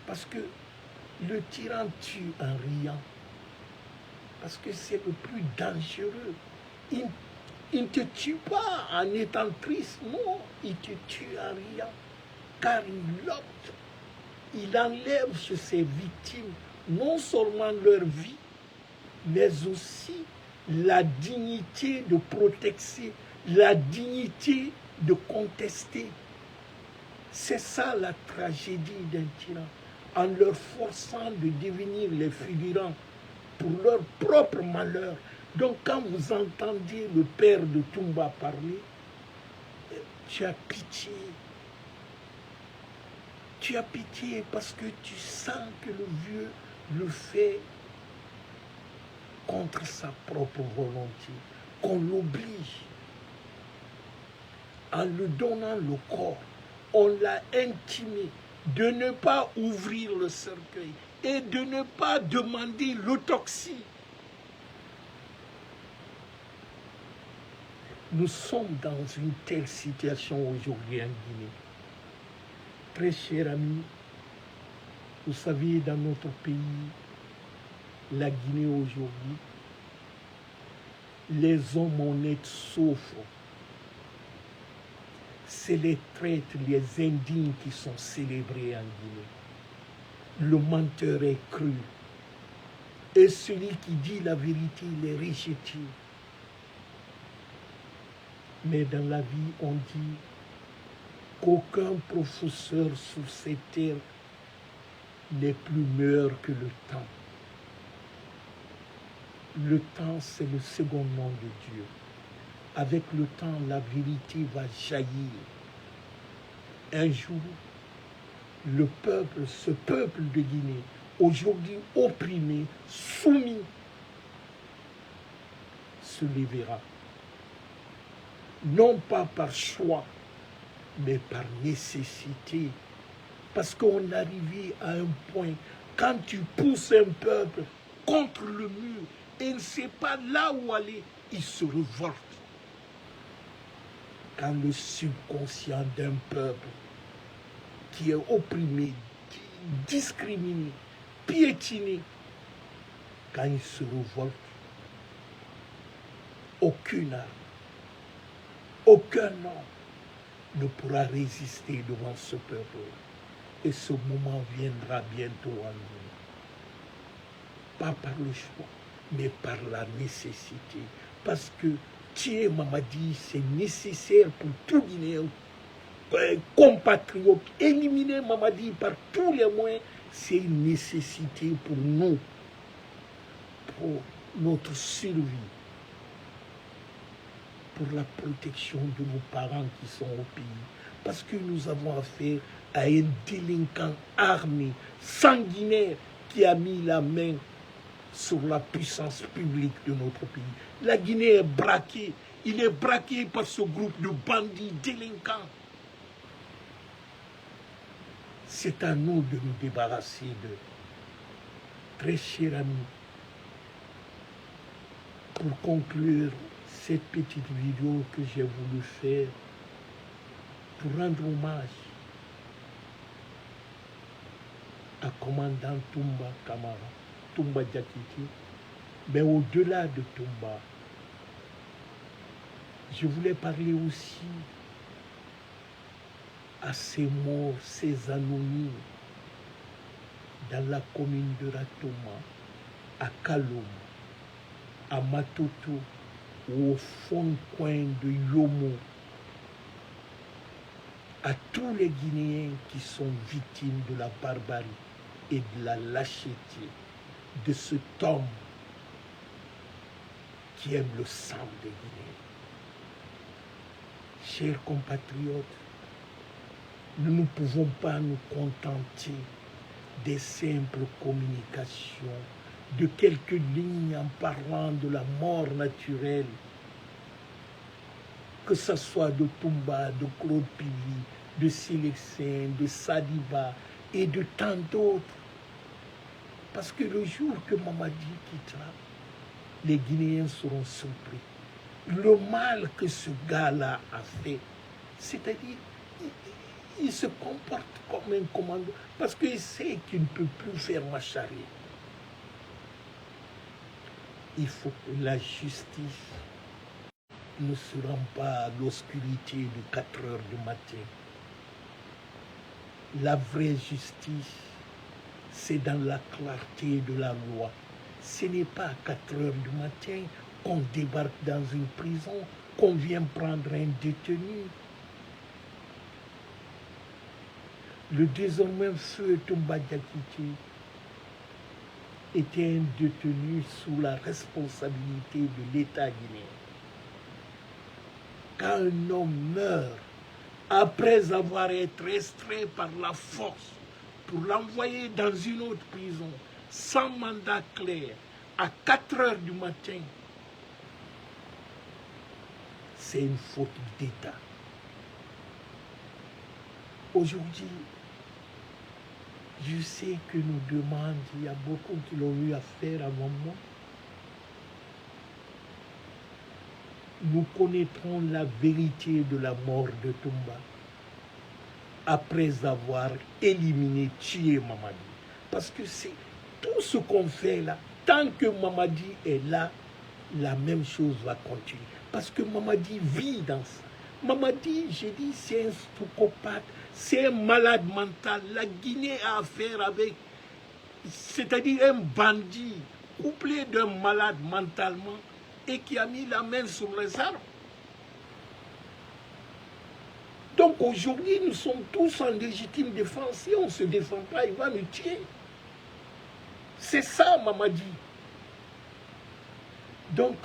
Parce que le tyran tue en riant. Parce que c'est le plus dangereux. Il ne te tue pas en étant triste, non, il te tue en riant. Car il opte, il enlève sur ses victimes non seulement leur vie, mais aussi la dignité de protéger, la dignité de contester. C'est ça la tragédie d'un tyran, en leur forçant de devenir les figurants pour leur propre malheur. Donc quand vous entendez le père de Toumba parler, tu as pitié. Tu as pitié parce que tu sens que le vieux le fait contre sa propre volonté, qu'on l'oblige. En lui donnant le corps, on l'a intimé de ne pas ouvrir le cercueil et de ne pas demander l'autopsie. Nous sommes dans une telle situation aujourd'hui en Guinée. Très cher ami, vous savez, dans notre pays, la Guinée aujourd'hui, les hommes honnêtes souffrent. C'est les traîtres, les indignes qui sont célébrés en Guinée. Le menteur est cru. Et celui qui dit la vérité, il est rejeté. Mais dans la vie, on dit qu'aucun professeur sur cette terre n'est plus meilleur que le temps. Le temps, c'est le second nom de Dieu. Avec le temps, la vérité va jaillir. Un jour, le peuple, ce peuple de Guinée, aujourd'hui opprimé, soumis, se lèvera. Non pas par choix, mais par nécessité. Parce qu'on arrivait à un point, Quand tu pousses un peuple contre le mur et il ne sait pas là où aller, il se révolte. Quand le subconscient d'un peuple qui est opprimé, discriminé, piétiné, quand il se révolte, aucune arme, aucun homme ne pourra résister devant ce peuple. Et ce moment viendra bientôt en nous. Pas par le choix, mais par la nécessité. Parce que tuer Mamadi, c'est nécessaire pour tout Guinéen, compatriote. Éliminer Mamadi par tous les moyens, c'est une nécessité pour nous, pour notre survie, pour la protection de nos parents qui sont au pays. Parce que nous avons affaire à un délinquant armé, sanguinaire, qui a mis la main sur la puissance publique de notre pays. La Guinée est braquée. Il est braqué par ce groupe de bandits délinquants. C'est à nous de nous débarrasser de très chers amis. Pour conclure cette petite vidéo que j'ai voulu faire, pour rendre hommage à commandant Toumba Kamara, Toumba Diakité, mais au-delà de Toumba, je voulais parler aussi à ces morts, ces anonymes, dans la commune de Ratoma, à Kalom, à Matoto, ou au fond coin de Yomo, à tous les Guinéens qui sont victimes de la barbarie et de la lâcheté de cet homme qui aime le sang des Guinéens. Chers compatriotes, nous ne pouvons pas nous contenter des simples communications, de quelques lignes en parlant de la mort naturelle, que ce soit de Toumba, de Claude Pivi, de Sélexin, de Sadiba et de tant d'autres. Parce que le jour que Mamadi quittera, les Guinéens seront surpris. Le mal que ce gars-là a fait, c'est-à-dire, il se comporte comme un commando, parce qu'il sait qu'il ne peut plus faire marche arrière. Il faut que la justice ne se rende pas à l'obscurité de 4 heures du matin. La vraie justice, c'est dans la clarté de la loi. Ce n'est pas à 4 heures du matin qu'on débarque dans une prison, qu'on vient prendre un détenu. Le désormais feu Toumba Diakité était un détenu sous la responsabilité de l'État guinéen. Quand un homme meurt, après avoir été extrait par la force pour l'envoyer dans une autre prison, sans mandat clair, à 4 heures du matin, c'est une faute d'État. Aujourd'hui, je sais que nous demandons, il y a beaucoup qui l'ont eu à faire avant moi. Nous connaîtrons la vérité de la mort de Toumba après avoir éliminé, tué Mamadi. Parce que c'est tout ce qu'on fait là, tant que Mamadi est là, la même chose va continuer. Parce que Mamadi vit dans ça. Mamadi, j'ai dit, c'est un psychopathe, c'est un malade mental. La Guinée a affaire avec, c'est-à-dire un bandit couplé d'un malade mentalement et qui a mis la main sur les armes. Donc aujourd'hui, nous sommes tous en légitime défense. Si on ne se défend pas, il va nous tuer. C'est ça, Mamadi. Donc,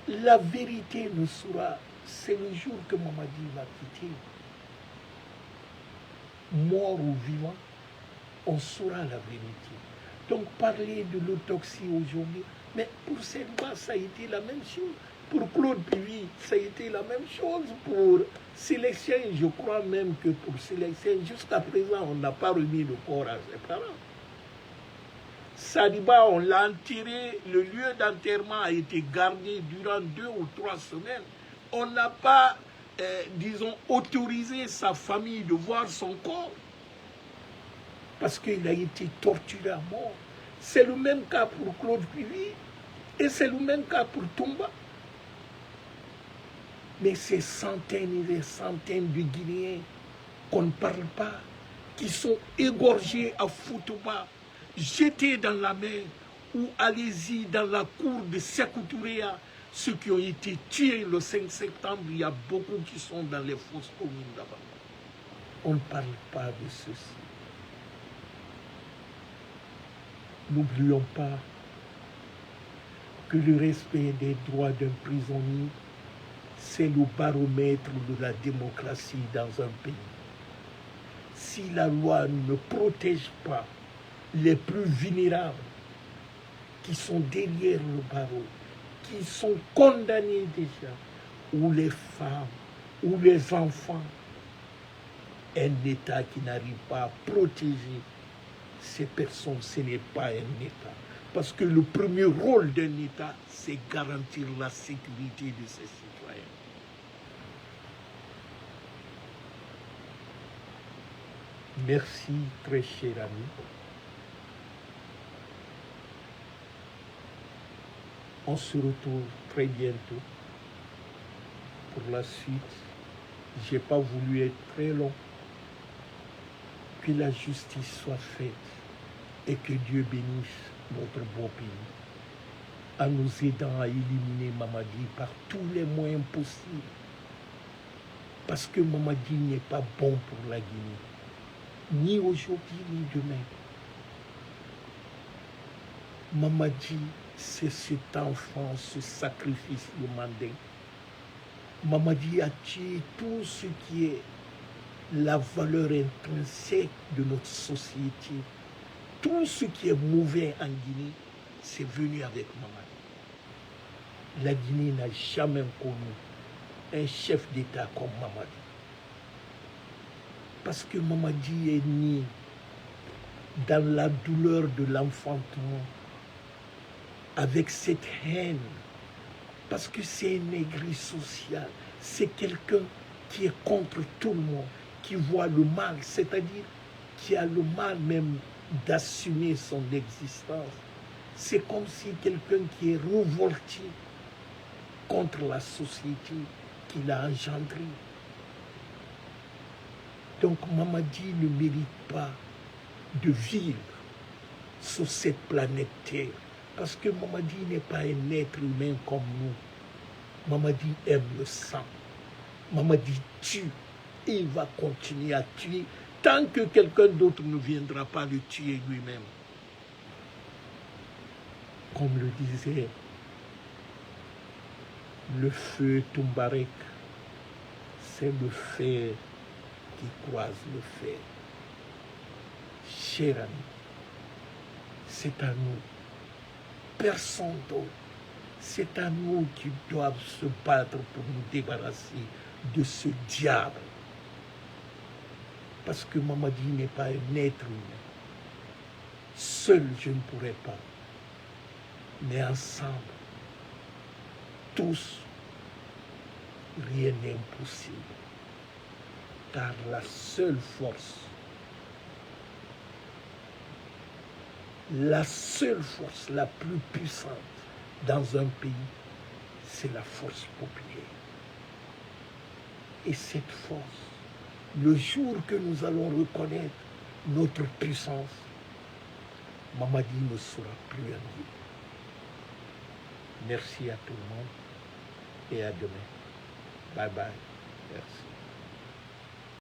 la vérité nous sera, c'est le jour que Mamadi va quitter. Mort ou vivant, on saura la vérité. Donc, parler de l'autopsie aujourd'hui, mais pour Selma, ça a été la même chose. Pour Claude Pivi, ça a été la même chose. Pour Sélexien, je crois même que pour Sélexien, jusqu'à présent, on n'a pas remis le corps à ses parents. Saliba, on l'a enterré, le lieu d'enterrement a été gardé durant 2 ou 3 semaines. On n'a pas, disons, autorisé sa famille de voir son corps parce qu'il a été torturé à mort. C'est le même cas pour Claude Puvis et c'est le même cas pour Toumba. Mais ces centaines et des centaines de Guinéens qu'on ne parle pas, qui sont égorgés à Foutouba, jetés dans la mer, ou allez-y dans la cour de Sékou Touréa, ceux qui ont été tués le 5 septembre, il y a beaucoup qui sont dans les fosses communes là-bas. On ne parle pas de ceci. N'oublions pas que le respect des droits d'un prisonnier, c'est le baromètre de la démocratie dans un pays. Si la loi ne protège pas les plus vulnérables qui sont derrière le barreau, qui sont condamnés déjà, ou les femmes, ou les enfants, un État qui n'arrive pas à protéger ces personnes, ce n'est pas un État. Parce que le premier rôle d'un État, c'est garantir la sécurité de ses citoyens. Merci, très cher ami. On se retrouve très bientôt pour la suite. Je n'ai pas voulu être très long. Que la justice soit faite et que Dieu bénisse notre beau pays en nous aidant à éliminer Mamadi par tous les moyens possibles. Parce que Mamadi n'est pas bon pour la Guinée, ni aujourd'hui ni demain. Mamadi, c'est cet enfant, ce sacrifice de Mandé. Mamadi a tué tout ce qui est la valeur intrinsèque de notre société. Tout ce qui est mauvais en Guinée, c'est venu avec Mamadi. La Guinée n'a jamais connu un chef d'État comme Mamadi. Parce que Mamadi est né dans la douleur de l'enfantement, avec cette haine, parce que c'est un aigri social, c'est quelqu'un qui est contre tout le monde, qui voit le mal, c'est-à-dire qui a le mal même d'assumer son existence. C'est comme si quelqu'un qui est révolté contre la société qu'il a engendrée. Donc Mamadi ne mérite pas de vivre sur cette planète Terre. Parce que Mamadi n'est pas un être humain comme nous. Mamadi aime le sang. Mamadi tue. Et il va continuer à tuer tant que quelqu'un d'autre ne viendra pas le tuer lui-même. Comme le disait le feu Toumbarek, c'est le fer qui croise le fer. Cher ami, c'est à nous, personne d'autre, c'est à nous qui doivent se battre pour nous débarrasser de ce diable. Parce que Mamadi n'est pas un être humain. Seul, je ne pourrais pas. Mais ensemble, tous, rien n'est impossible. Car la seule force, la plus puissante dans un pays, c'est la force populaire. Et cette force, le jour que nous allons reconnaître notre puissance, Mamadi ne sera plus en vie. Merci à tout le monde et à demain. Bye bye. Merci.